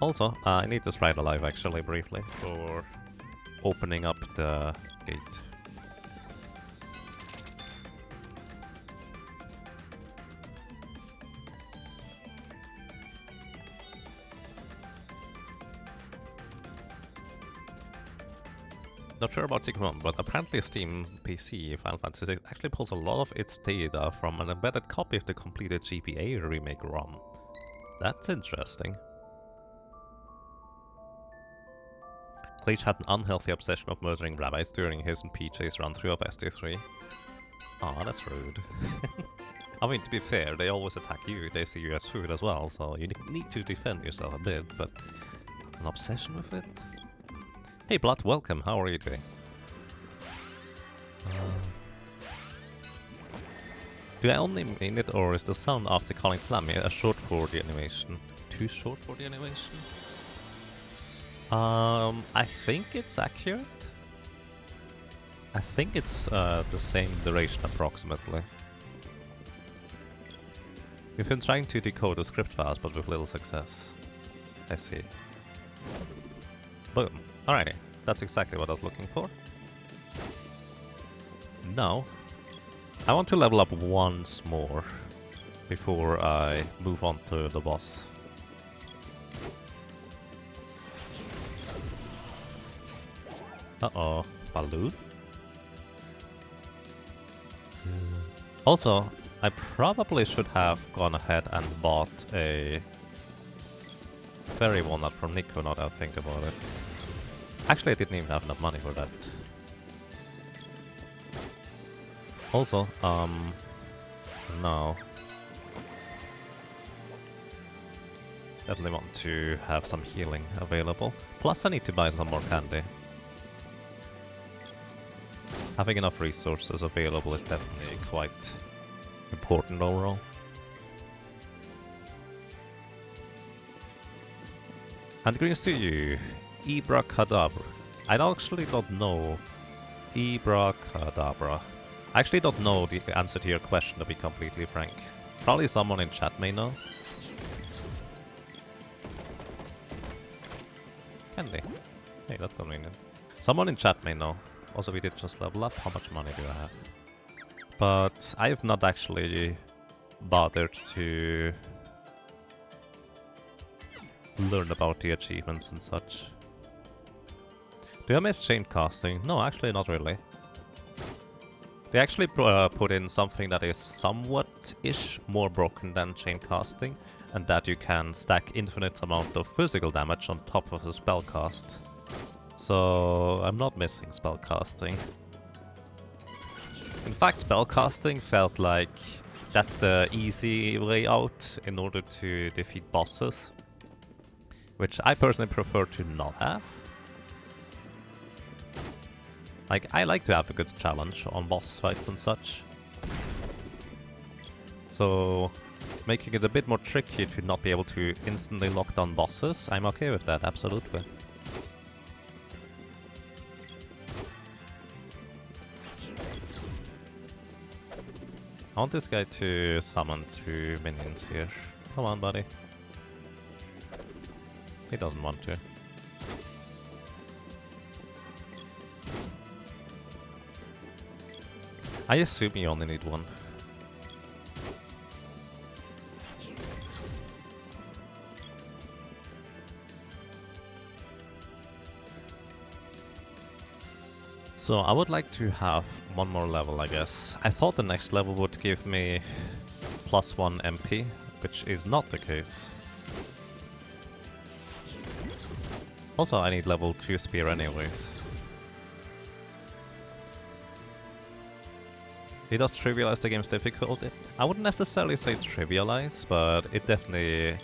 Also, I need this right alive actually briefly for opening up the gate. Not sure about Secret One, but apparently Steam PC Final Fantasy VI actually pulls a lot of its data from an embedded copy of the completed GBA remake ROM. That's interesting. Cleach had an unhealthy obsession of murdering rabbits during his and PJ's run-through of SD3. Aw, that's rude. I mean, to be fair, they always attack you, they see you as food as well, so you need to defend yourself a bit, but an obsession with it? Hey Blood, welcome, how are you doing? Do I only mean it, or is the sound after calling Flammy a short for the animation? Too short for the animation? I think it's accurate. I think it's the same duration approximately. We've been trying to decode the script files, but with little success. I see. Boom. Alrighty, that's exactly what I was looking for. Now, I want to level up once more before I move on to the boss. Uh-oh, balloon? Also, I probably should have gone ahead and bought a fairy walnut from Nico now that I think about it. Actually, I didn't even have enough money for that. Also, no. Definitely want to have some healing available. Plus, I need to buy some more candy. Having enough resources available is definitely quite important overall. And greetings to you, Ibracadabra. I actually don't know Ibracadabra. I actually don't know the answer to your question, to be completely frank. Probably someone in chat may know. Candy. Hey, that's convenient. Someone in chat may know. Also, we did just level up. How much money do I have? But I have not actually bothered to learn about the achievements and such. Do I miss chain casting? No, actually not really. They actually put in something that is somewhat-ish more broken than chain casting, and that you can stack infinite amount of physical damage on top of a spell cast. So I'm not missing spell casting. In fact, spell casting felt like that's the easy way out in order to defeat bosses, which I personally prefer to not have. Like, I like to have a good challenge on boss fights and such. So, making it a bit more tricky to not be able to instantly lock down bosses, I'm okay with that, absolutely. I want this guy to summon 2 minions here. Come on, buddy. He doesn't want to. I assume you only need one. So I would like to have one more level, I guess. I thought the next level would give me +1 MP, which is not the case. Also, I need level 2 spear anyways. It does trivialize the game's difficulty. I wouldn't necessarily say trivialize, but it definitely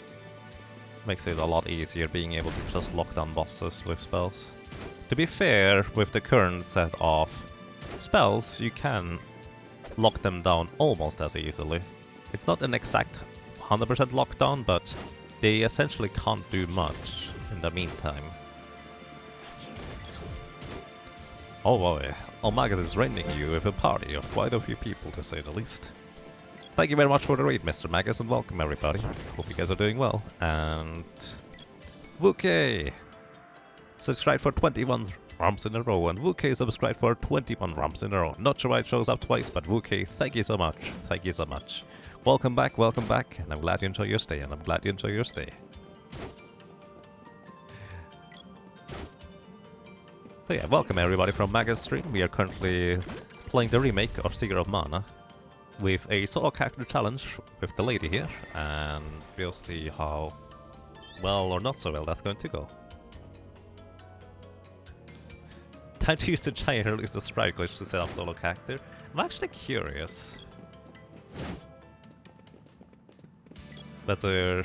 makes it a lot easier being able to just lock down bosses with spells. To be fair, with the current set of spells, you can lock them down almost as easily. It's not an exact 100% lockdown, but they essentially can't do much in the meantime. Oh boy, Omagas is raiding you with a party of quite a few people, to say the least. Thank you very much for the raid, Mr. Magus, and welcome everybody. Hope you guys are doing well. And Wookie subscribed for 21 romps in a row, and Wookie subscribed for 21 romps in a row. Not sure why it shows up twice, but Wookie, thank you so much. Thank you so much. Welcome back, and I'm glad you enjoy your stay, and I'm glad you enjoy your stay. So yeah, welcome everybody from Magus stream. We are currently playing the remake of Seeker of Mana with a solo character challenge with the lady here, and we'll see how well or not so well that's going to go. Time to use the giant release the sprite glitch to set up solo character. I'm actually curious whether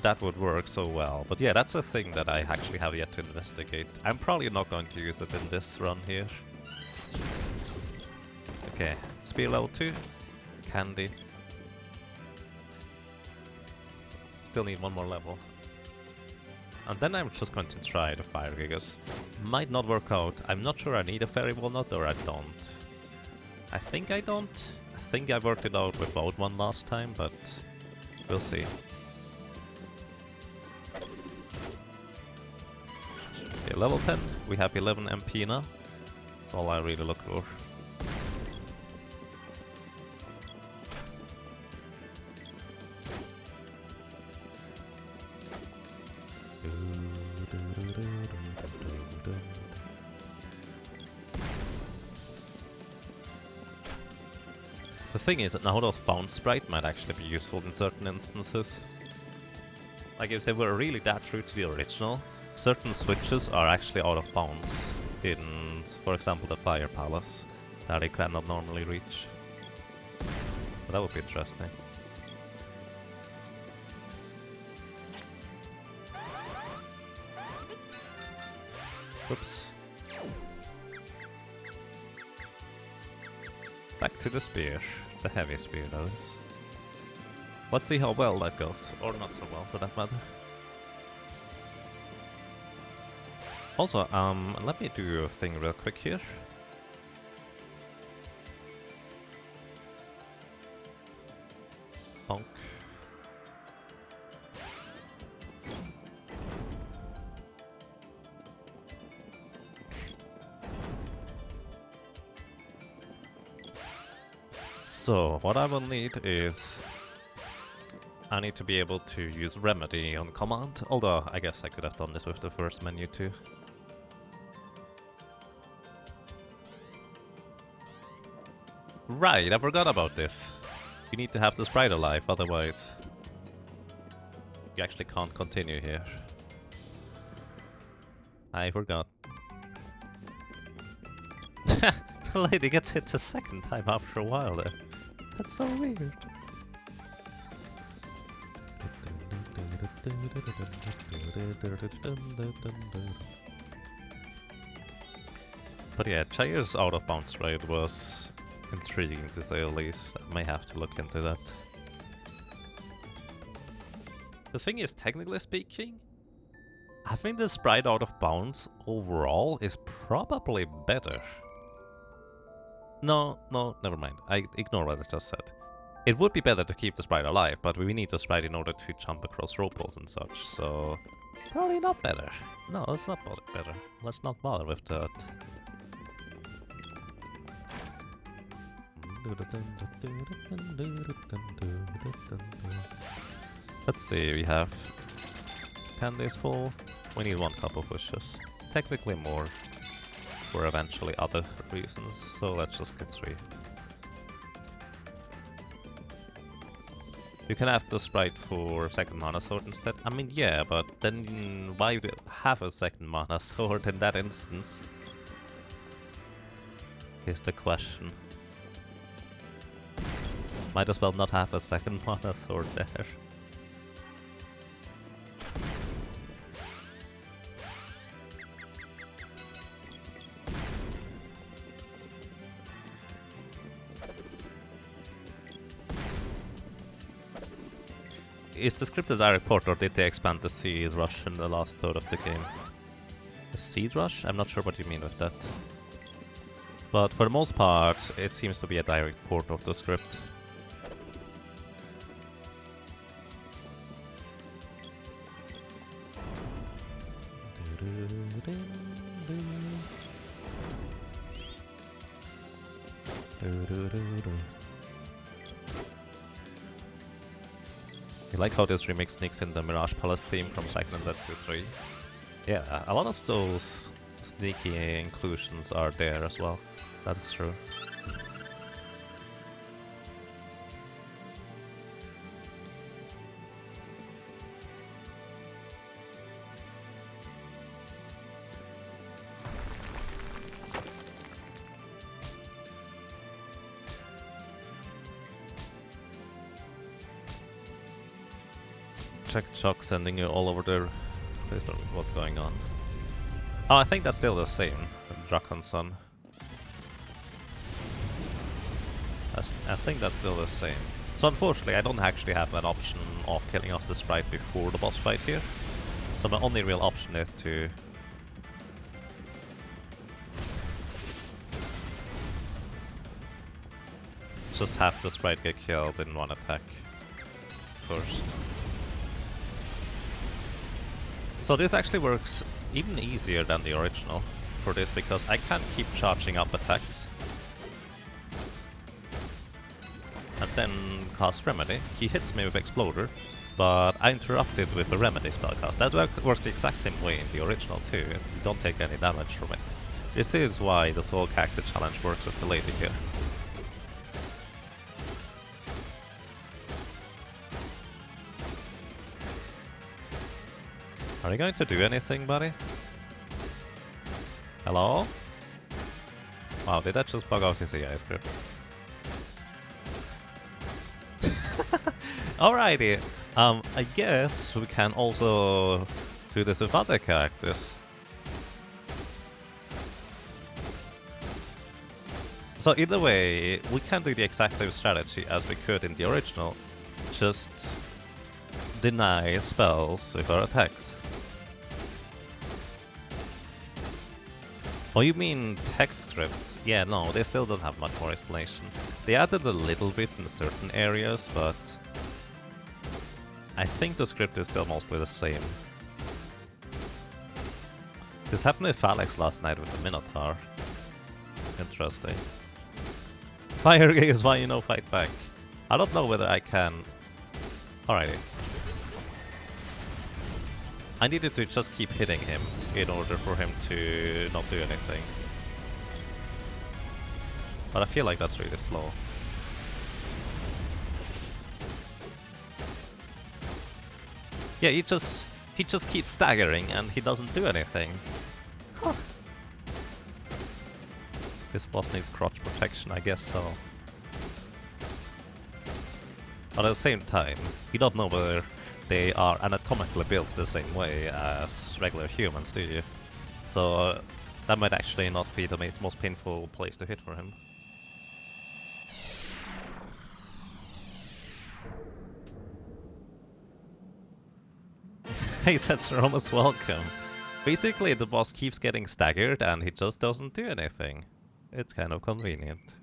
that would work so well. But yeah, that's a thing that I actually have yet to investigate. I'm probably not going to use it in this run here. Okay, spear level 2, candy. Still need one more level. And then I'm just going to try the fire gigas. Might not work out. I'm not sure I need a fairy walnut or I don't. I think I don't. I think I worked it out without one last time, but we'll see. Okay, level 10. We have 11 MP now. That's all I really look for. The thing is, an out-of-bounds sprite might actually be useful in certain instances. Like if they were really that true to the original, certain switches are actually out of bounds in, for example, the Fire Palace, that they cannot normally reach. But that would be interesting. Oops. Back to the spear. The heavy spear, that is. Let's see how well that goes. Or not so well, for that matter. Also, let me do a thing real quick here. Bonk. So, what I will need is... I need to be able to use Remedy on command, although I guess I could have done this with the first menu too. Right, I forgot about this. You need to have the sprite alive, otherwise you actually can't continue here. I forgot. The lady gets hit a second time after a while there. That's so weird. But yeah, Chair's out of bounds raid was intriguing to say the least. I may have to look into that. The thing is, technically speaking, having the sprite out of bounds overall is probably better. No, never mind. I ignore what I just said. It would be better to keep the sprite alive, but we need the sprite in order to jump across rope pulls and such, so... Probably not better. No, it's not better. Let's not bother with that. Let's see, we have candies full. We need 1 cup of wishes. Technically more for eventually other reasons, so let's just get 3. You can have the sprite for second mana sword instead. I mean, yeah, but then why have a second mana sword in that instance? Here's the question. Might as well not have a second mana sword there. Is the script a direct port, or did they expand the Siege Rush in the last third of the game? The Siege Rush? I'm not sure what you mean with that. But for the most part, it seems to be a direct port of the script. I like how this remake sneaks in the Mirage Palace theme from Cyclone Zetsu 3. Yeah, a lot of those sneaky inclusions are there as well. That is true. Check Chuck sending you all over there. Please don't know what's going on. Oh, I think that's still the same. Drakon's son. I think that's still the same. So unfortunately, I don't actually have an option of killing off the sprite before the boss fight here. So my only real option is to just have the sprite get killed in 1 attack first. So this actually works even easier than the original for this, because I can't keep charging up attacks and then cast Remedy. He hits me with Exploder, but I interrupt it with a Remedy spellcast. That works the exact same way in the original too, and you don't take any damage from it. This is why the Soul Cactus challenge works with the lady here. Are you going to do anything, buddy? Hello? Wow, did that just bug out his AI script? Alrighty. I guess we can also do this with other characters. So either way, we can do the exact same strategy as we could in the original. Just deny spells with our attacks. Oh, you mean text scripts? Yeah, no, they still don't have much more explanation. They added a little bit in certain areas, but I think the script is still mostly the same. This happened with Alex last night with the Minotaur. Interesting. Fire is why you know fight back. I don't know whether I can... Alrighty. I needed to just keep hitting him in order for him to not do anything. But I feel like that's really slow. Yeah, he just keeps staggering and he doesn't do anything. Huh. This boss needs crotch protection, I guess so. But at the same time, you don't know whether they are anatomically built the same way as regular humans, do you? So that might actually not be the most painful place to hit for him. Hey, that's almost welcome. Basically, the boss keeps getting staggered and he just doesn't do anything. It's kind of convenient.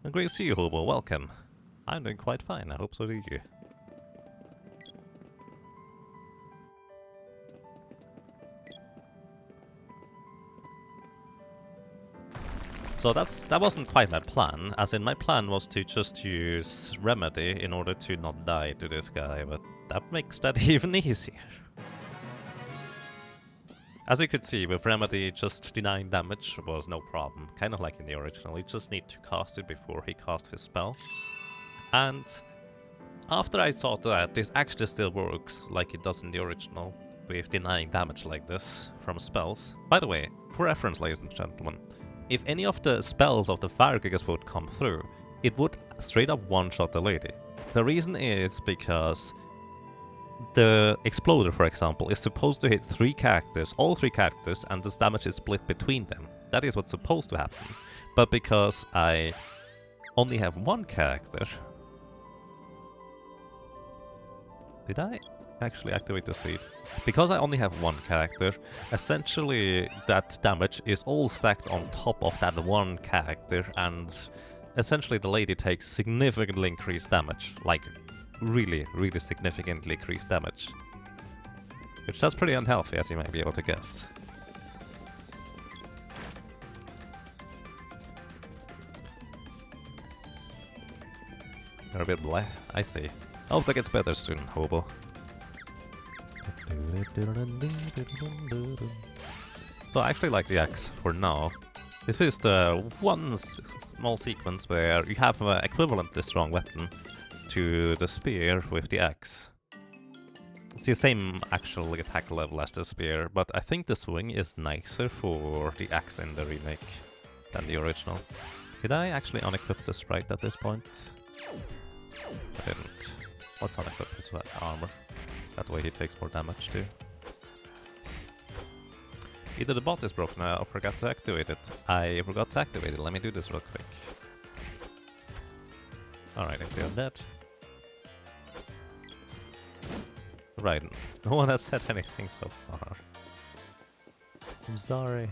And great to see you, Hobo. Welcome. I'm doing quite fine. I hope so do you. So that wasn't quite my plan, as in my plan was to just use Remedy in order to not die to this guy, but that makes that even easier. As you could see, with Remedy, just denying damage was no problem, kind of like in the original. You just need to cast it before he casts his spell. And after I saw that this actually still works like it does in the original, with denying damage like this from spells. By the way, for reference, ladies and gentlemen, if any of the spells of the Fire Gigas would come through, it would straight up one-shot the lady. The reason is because the Exploder, for example, is supposed to hit 3 characters, all 3 characters, and this damage is split between them. That is what's supposed to happen. But because I only have 1 character... Did I actually activate the seed? Because I only have 1 character, essentially that damage is all stacked on top of that 1 character, and essentially the lady takes significantly increased damage. Like, really, really significantly increased damage. Which that's pretty unhealthy, as you might be able to guess. You're a bit bleh, I see. I hope that gets better soon, Hobo. So I actually like the axe for now. This is the one small sequence where you have an equivalently strong weapon to the spear with the axe. It's the same actual attack level as the spear, but I think the swing is nicer for the axe in the remake than the original. Did I actually unequip the sprite at this point? I didn't. Let's unequip his armor. That way he takes more damage too. Either the bot is broken or I forgot to activate it. I forgot to activate it. Let me do this real quick. Alright, I cleared that. Right, no one has said anything so far. I'm sorry.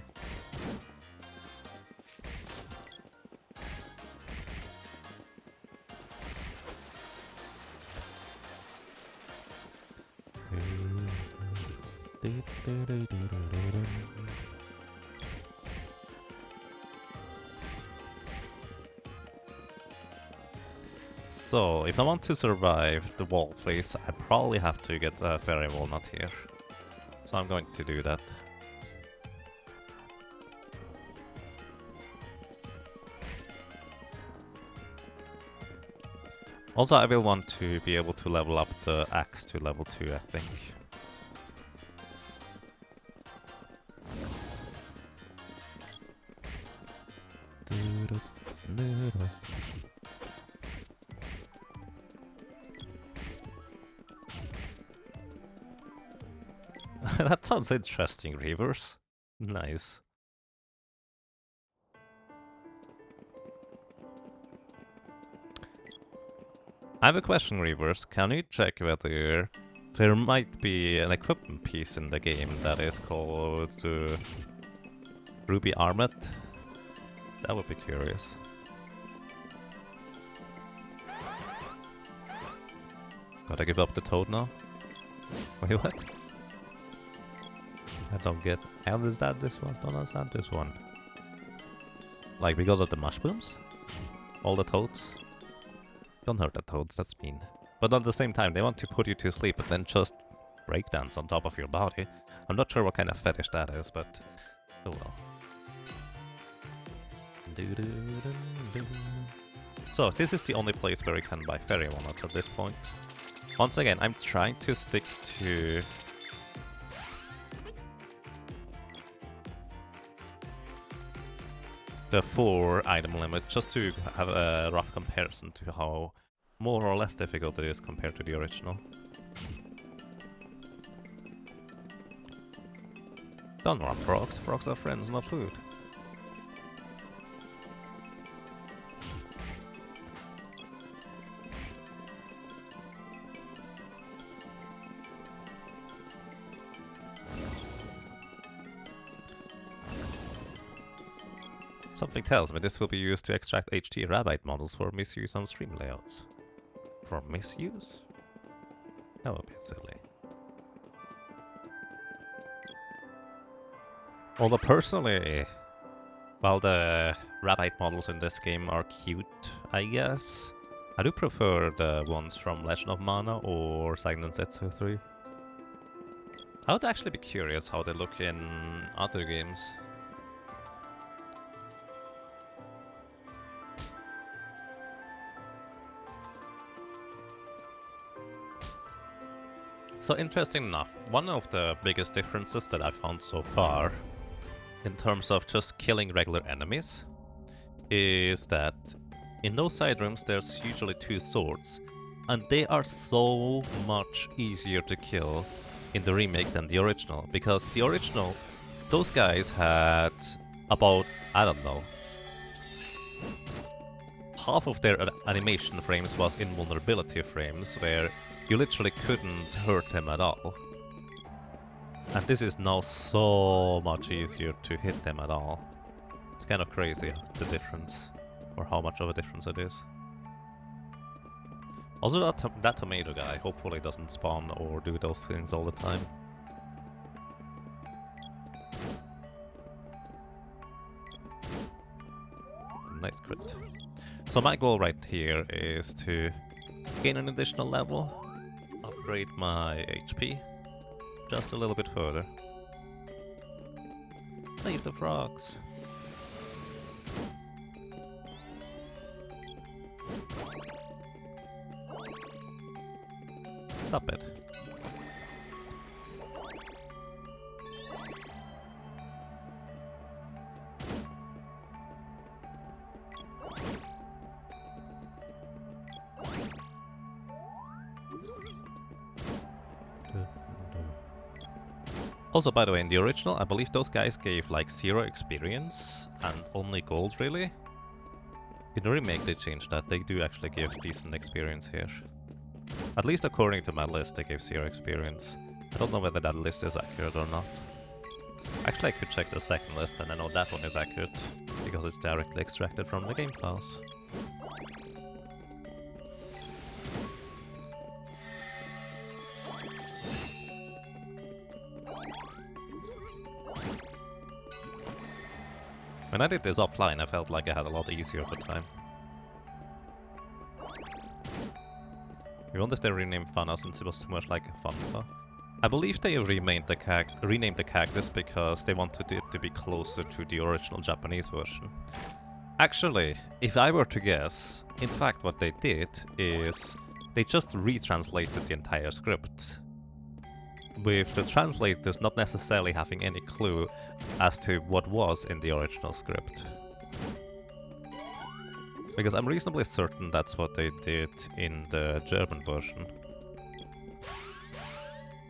So, if I want to survive the wall phase, I probably have to get a fairy walnut here. So I'm going to do that. Also, I will want to be able to level up the axe to level 2, I think. That sounds interesting, Reavers. Nice. I have a question, Reavers. Can you check whether there might be an equipment piece in the game that is called Ruby Armet? That would be curious. Gotta give up the toad now? Wait, what? I don't get... I understand this one, don't understand this one. Like, because of the mushrooms? All the toads? Don't hurt the toads, that's mean. But at the same time, they want to put you to sleep and then just breakdance on top of your body. I'm not sure what kind of fetish that is, but... oh well. So, this is the only place where you can buy fairy walnuts at this point. Once again, I'm trying to stick to... the 4 item limit, just to have a rough comparison to how more or less difficult it is compared to the original. Don't run, frogs. Frogs are friends, not food. Something tells me this will be used to extract HT Rabbite models for misuse on stream layouts. For misuse? That would be silly. Although personally... While the rabbit models in this game are cute, I guess, I do prefer the ones from Legend of Mana or Silent Zetsu 3. I would actually be curious how they look in other games. So interesting enough, one of the biggest differences that I found so far in terms of just killing regular enemies is that in those side rooms there's usually 2 swords, and they are so much easier to kill in the remake than the original, because the original, those guys had about, I don't know, half of their animation frames was invulnerability frames, where you literally couldn't hurt them at all. And this is now so much easier to hit them at all. It's kind of crazy, the difference, or how much of a difference it is. Also, that tomato guy hopefully doesn't spawn or do those things all the time. Nice crit. So my goal right here is to gain an additional level, upgrade my HP just a little bit further. Save the frogs. Stop it. Also, by the way, in the original, I believe those guys gave like 0 experience and only gold, really. In the remake, they changed that. They do actually give decent experience here. At least according to my list, they gave 0 experience. I don't know whether that list is accurate or not. Actually, I could check the second list, and I know that one is accurate, because it's directly extracted from the game files. When I did this offline, I felt like I had a lot easier of a time. I wonder if they renamed Fana since it was too much like Fanta. I believe they renamed the cactus because they wanted it to be closer to the original Japanese version. Actually, if I were to guess, in fact what they did is they just retranslated the entire script, with the translators not necessarily having any clue as to what was in the original script. Because I'm reasonably certain that's what they did in the German version.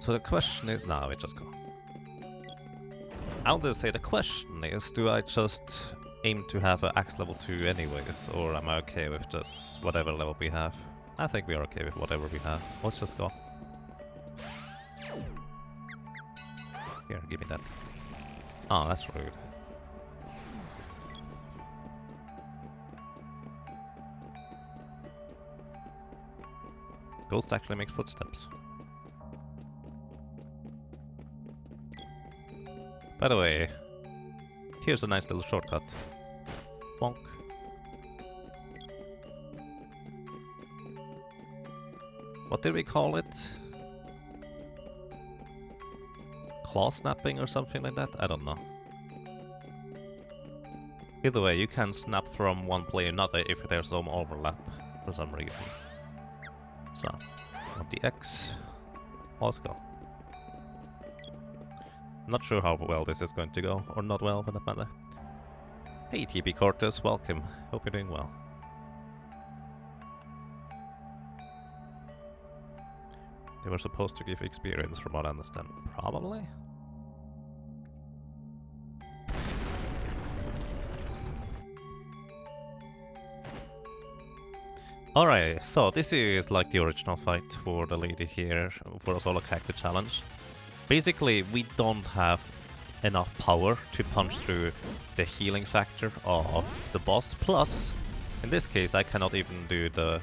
So the question is... no, we just go. I want to say the question is, do I just aim to have an axe level 2 anyways, or am I okay with just whatever level we have? I think we are okay with whatever we have. Let's just go. Here, give me that. Oh, that's rude. Ghost actually makes footsteps. By the way, here's a nice little shortcut. Bonk. What did we call it? Claw snapping or something like that? I don't know. Either way, you can snap from one player to another if there's some overlap for some reason. So, on the X, let's go. Not sure how well this is going to go, or not well for that matter. Hey TB Cortez, welcome. Hope you're doing well. They were supposed to give experience from what I understand. Probably? Alright, so this is like the original fight for the lady here, for a solo character challenge. Basically, we don't have enough power to punch through the healing factor of the boss. Plus, in this case, I cannot even do the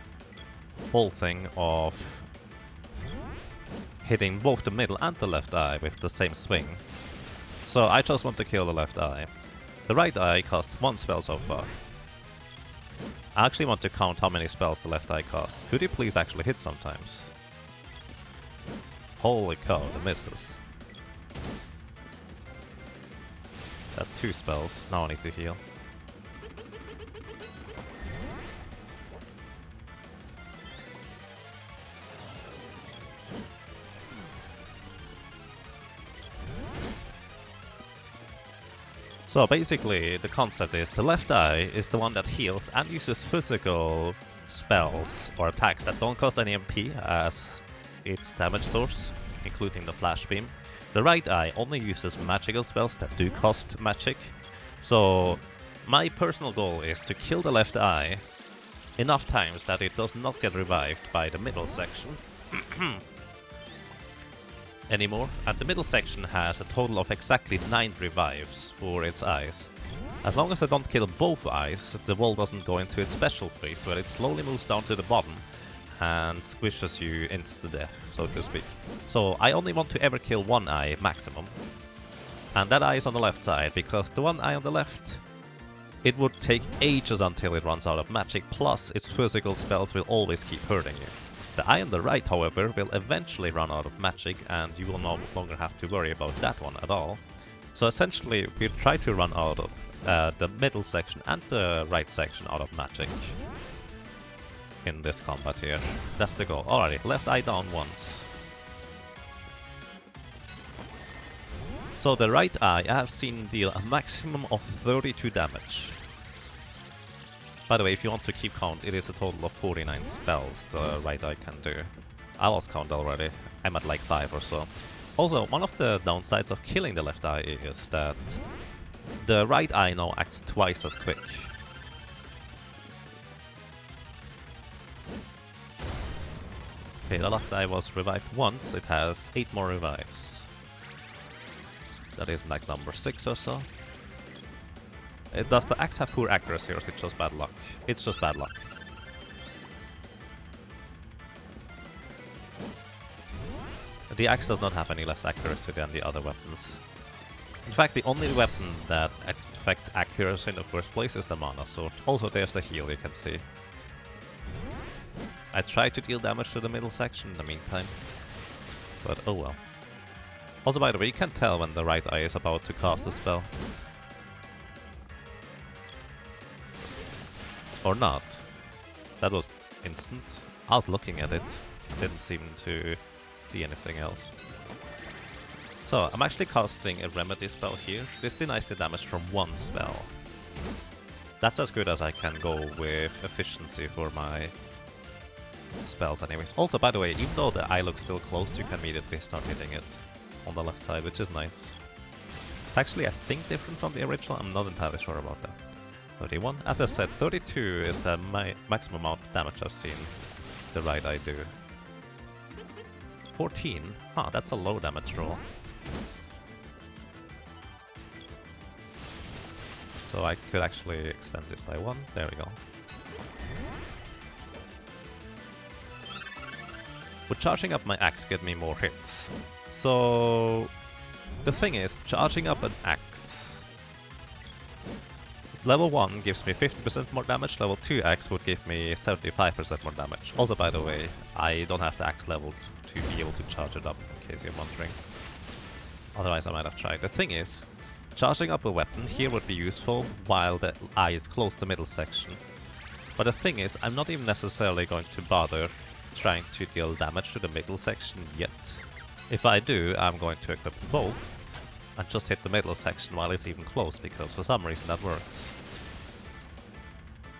whole thing of hitting both the middle and the left eye with the same swing. So I just want to kill the left eye. The right eye costs 1 spell so far. I actually want to count how many spells the left eye costs. Could you please actually hit sometimes? Holy cow, the misses. That's 2 spells. Now I need to heal. So basically, the concept is the left eye is the one that heals and uses physical spells or attacks that don't cost any MP as its damage source, including the flash beam. The right eye only uses magical spells that do cost magic. So my personal goal is to kill the left eye enough times that it does not get revived by the middle section anymore, and the middle section has a total of exactly 9 revives for its eyes. As long as I don't kill both eyes, the wall doesn't go into its special phase, where it slowly moves down to the bottom and squishes you insta-death, so to speak. So I only want to ever kill 1 eye maximum, and that eye is on the left side, because the 1 eye on the left, it would take ages until it runs out of magic, plus its physical spells will always keep hurting you. The eye on the right, however, will eventually run out of magic, and you will no longer have to worry about that one at all. So essentially, we'll try to run out of the middle section and the right section out of magic in this combat here. That's the goal. Alrighty, left eye down once. So the right eye I have seen deal a maximum of 32 damage. By the way, if you want to keep count, it is a total of 49 spells the right eye can do. I lost count already. I'm at like 5 or so. Also, one of the downsides of killing the left eye is that the right eye now acts twice as quick. Okay, the left eye was revived once. It has 8 more revives. That is like number 6 or so. Does the axe have poor accuracy, or is it just bad luck? It's just bad luck. The axe does not have any less accuracy than the other weapons. In fact, the only weapon that affects accuracy in the first place is the mana sword. Also, there's the heal you can see. I tried to deal damage to the middle section in the meantime, but oh well. Also, by the way, you can tell when the right eye is about to cast a spell. Or not. That was instant. I was looking at it. Didn't seem to see anything else. So, I'm actually casting a remedy spell here. This denies the damage from 1 spell. That's as good as I can go with efficiency for my spells anyways. Also, by the way, even though the eye looks still closed, you can immediately start hitting it on the left side, which is nice. It's actually, I think, different from the original. I'm not entirely sure about that. 31. As I said, 32 is the maximum amount of damage I've seen the right eye do. 14? Huh, that's a low damage roll. So I could actually extend this by 1. There we go. Would charging up my axe get me more hits? So the thing is, charging up an axe level 1 gives me 50% more damage, level 2 axe would give me 75% more damage. Also, by the way, I don't have the axe levels to be able to charge it up, in case you're wondering. Otherwise I might have tried. The thing is, charging up a weapon here would be useful while the eye is close to the middle section. But the thing is, I'm not even necessarily going to bother trying to deal damage to the middle section yet. If I do, I'm going to equip the bow and just hit the middle section while it's even close, because for some reason that works.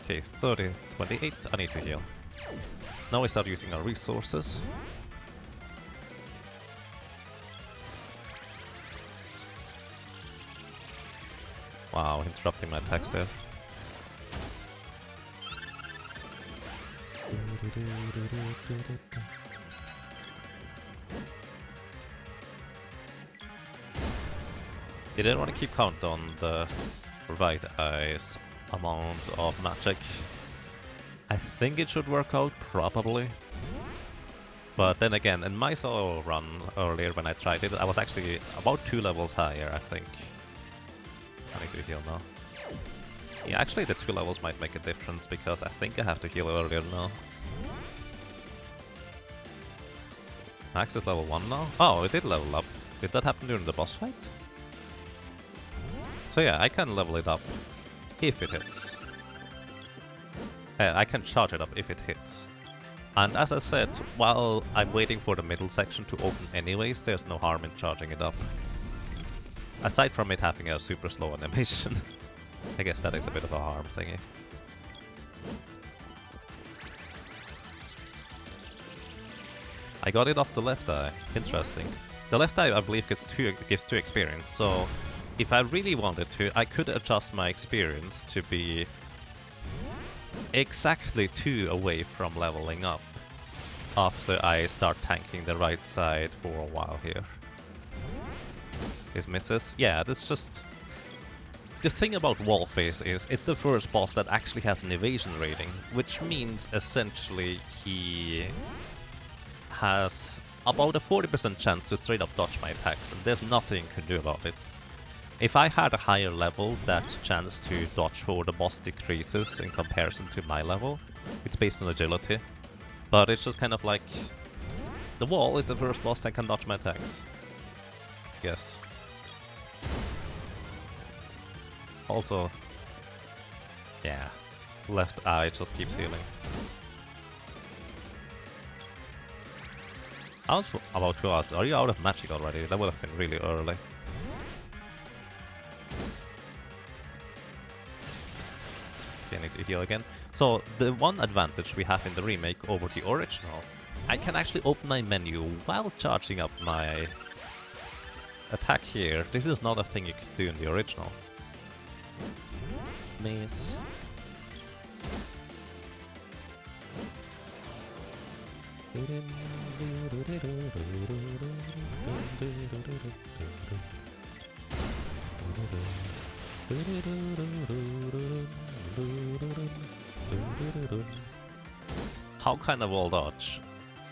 Okay, 30, 28, I need to heal. Now we start using our resources. Wow, interrupting my attacks there. Did anyone want to keep count on the right eye's amount of magic? I think it should work out, probably. But then again, in my solo run earlier when I tried it, I was actually about 2 levels higher, I think. I need to heal now. Yeah, actually the 2 levels might make a difference, because I think I have to heal earlier now. Max is level 1 now? Oh, it did level up. Did that happen during the boss fight? So yeah, I can level it up if it hits. I can charge it up if it hits. And as I said, while I'm waiting for the middle section to open anyways, there's no harm in charging it up. Aside from it having a super slow animation. I guess that is a bit of a harm thingy. I got it off the left eye. Interesting. The left eye, I believe, gives 2 experience, so if I really wanted to, I could adjust my experience to be exactly 2 away from leveling up after I start tanking the right side for a while here. His misses? Yeah, that's just... The thing about Wallface is, it's the first boss that actually has an evasion rating, which means essentially he has about a 40% chance to straight up dodge my attacks, and there's nothing you can do about it. If I had a higher level, that chance to dodge for the boss decreases in comparison to my level. It's based on agility. But it's just kind of like... The wall is the first boss that can dodge my attacks. Yes. Also... Yeah. Left eye just keeps healing. I was about to ask, are you out of magic already? That would have been really early. Okay, I need to heal again. So, the one advantage we have in the remake over the original, I can actually open my menu while charging up my attack here. This is not a thing you could do in the original. Miss. How can I wall dodge?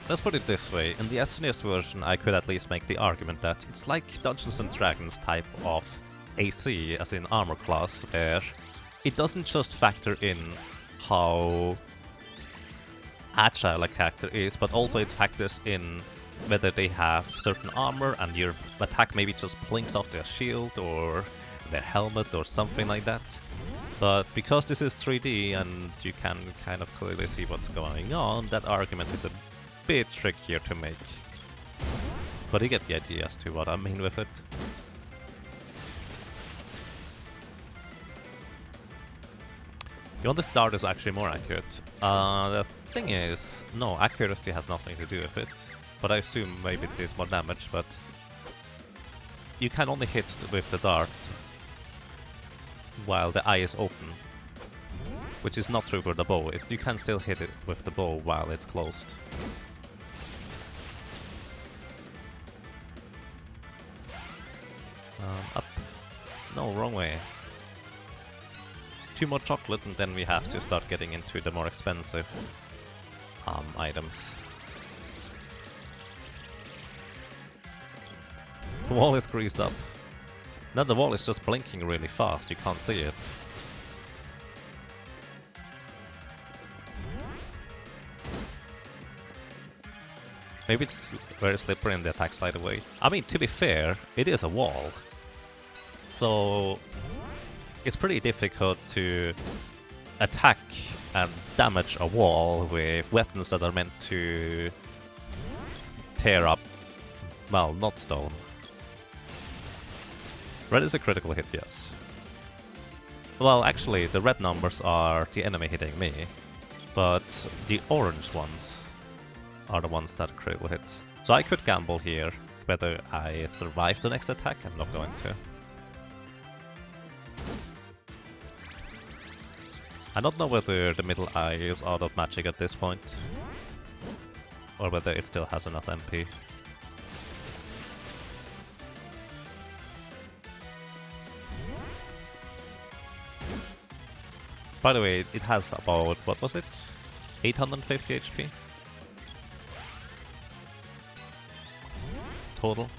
Let's put it this way, in the SNES version I could at least make the argument that it's like Dungeons & Dragons type of AC, as in armor class, where it doesn't just factor in how agile a character is, but also it factors in whether they have certain armor and your attack maybe just blinks off their shield or their helmet or something like that. But because this is 3D and you can kind of clearly see what's going on, that argument is a bit trickier to make. But you get the idea as to what I mean with it. The other dart is actually more accurate. The thing is, no, accuracy has nothing to do with it. But I assume maybe it is more damage, but you can only hit with the dart while the eye is open, which is not true for the bow. You can still hit it with the bow while it's closed. Up. No, wrong way. 2 more chocolate and then we have to start getting into the more expensive items. The wall is greased up. Now the wall is just blinking really fast, you can't see it. Maybe it's very slippery and the attack slide away. I mean, to be fair, it is a wall. So it's pretty difficult to attack and damage a wall with weapons that are meant to tear up, well, not stone. Red is a critical hit, yes. Well, actually, the red numbers are the enemy hitting me, but the orange ones are the ones that are critical hits. So I could gamble here whether I survive the next attack. I'm not going to. I don't know whether the middle eye is out of magic at this point, or whether it still has enough MP. By the way, it has about, what was it? 850 HP? Total.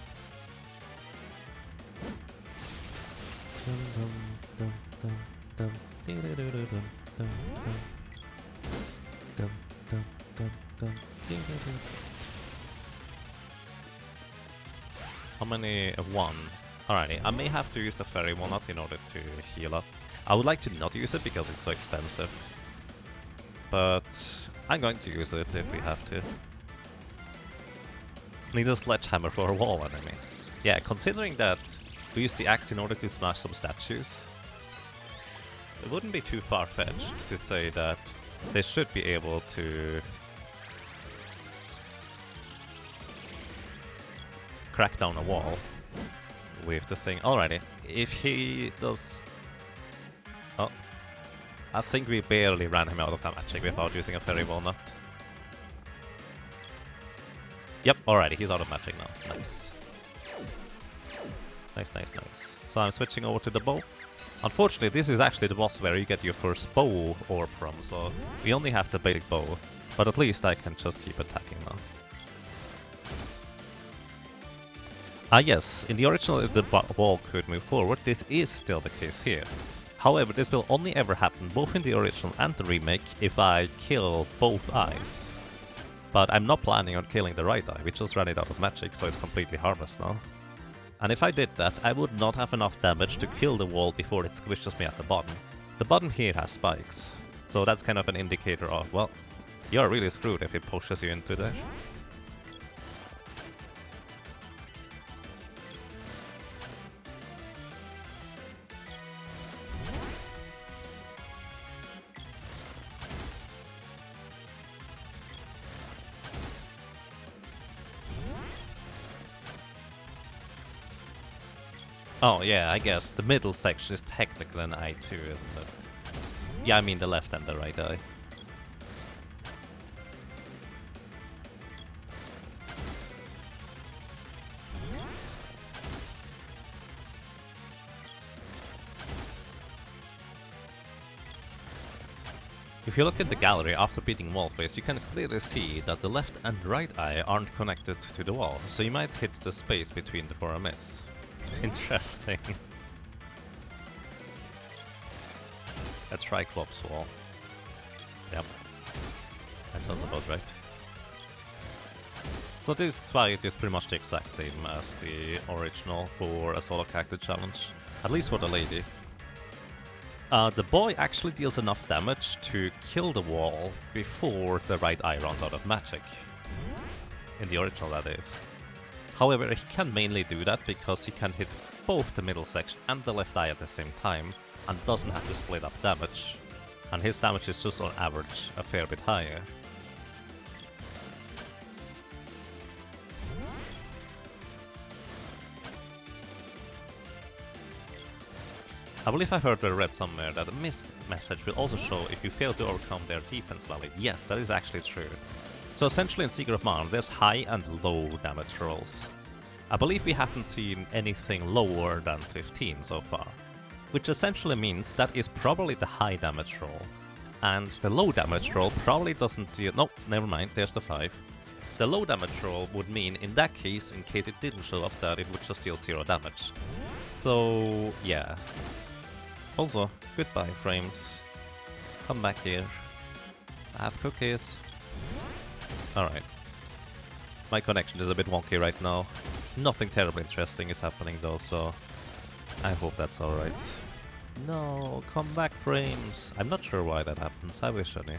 dum, dum, dum, dee-dee-doo-doo-dum, dum, dum. Dum, dum, dum, dum, dee-dee-doo. How many? One. Alrighty, I may have to use the fairy walnut in order to heal up. I would like to not use it because it's so expensive. But I'm going to use it if we have to. Need a sledgehammer for a wall enemy. Yeah, considering that we use the axe in order to smash some statues, it wouldn't be too far-fetched to say that they should be able to crack down a wall with the thing. Alrighty, if he does... Oh, I think we barely ran him out of that magic without using a fairy walnut. Yep, alrighty, he's out of magic now. Nice. Nice, nice, nice. So I'm switching over to the bow. Unfortunately, this is actually the boss where you get your first bow orb from, so we only have the basic bow. But at least I can just keep attacking now. Ah yes, in the original if the wall could move forward, this is still the case here. However, this will only ever happen both in the original and the remake if I kill both eyes. But I'm not planning on killing the right eye, we just ran it out of magic, so it's completely harmless now. And if I did that, I would not have enough damage to kill the wall before it squishes me at the bottom. The bottom here has spikes, so that's kind of an indicator of, well, you're really screwed if it pushes you into there. Oh yeah, I guess the middle section is technically an eye too, isn't it? Yeah, I mean the left and the right eye. If you look at the gallery after beating Wallface, you can clearly see that the left and right eye aren't connected to the wall, so you might hit the space between the for a miss. Interesting. A Triclops wall. Yep. That sounds about right. So this fight is pretty much the exact same as the original for a solo character challenge. At least for the lady. The boy actually deals enough damage to kill the wall before the right eye runs out of magic. In the original, that is. However, he can mainly do that because he can hit both the middle section and the left eye at the same time, and doesn't have to split up damage. And his damage is just on average a fair bit higher. I believe I heard or read somewhere that a miss message will also show if you fail to overcome their defense value. Yes, that is actually true. So essentially in Secret of Mana, there's high and low damage rolls. I believe we haven't seen anything lower than 15 so far. Which essentially means that is probably the high damage roll. And the low damage roll probably doesn't deal... Nope, never mind, there's the 5. The low damage roll would mean, in that case, in case it didn't show up, that it would just deal 0 damage. So, yeah. Also, goodbye, frames. Come back here. I have cookies. Alright. My connection is a bit wonky right now. Nothing terribly interesting is happening though, so I hope that's alright. No, come back, frames. I'm not sure why that happens. I wish I knew.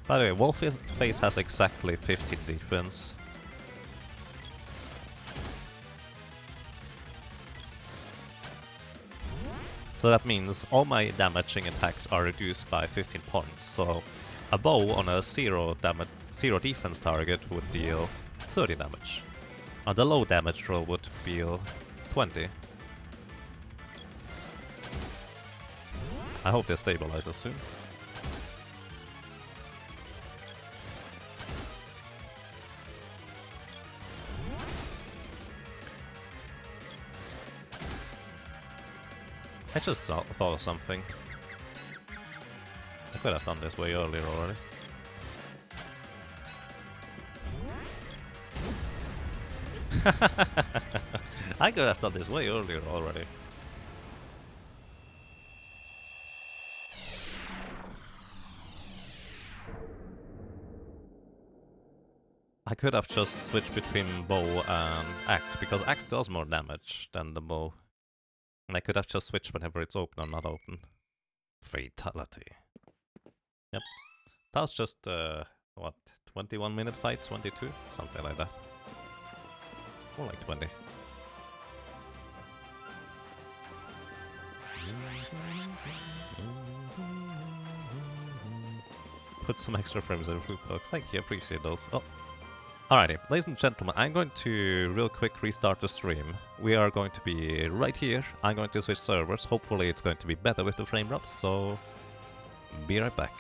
By the way, Wallface has exactly 15 defense. So that means all my damaging attacks are reduced by 15 points, so a bow on a 0 defense target would deal 30 damage. And the low damage roll would deal 20. I hope they stabilize us soon. I just thought of something. I could have done this way earlier already. I could have done this way earlier already. I could have just switched between bow and axe, because axe does more damage than the bow. And I could have just switched whenever it's open or not open. Fatality. Yep. That was just, what, 21-minute fight? 22? Something like that. More like 20. Put some extra frames in the fruit book. Thank you, appreciate those. Oh. Alrighty, ladies and gentlemen, I'm going to real quick restart the stream. We are going to be right here. I'm going to switch servers. Hopefully it's going to be better with the frame drops, so be right back.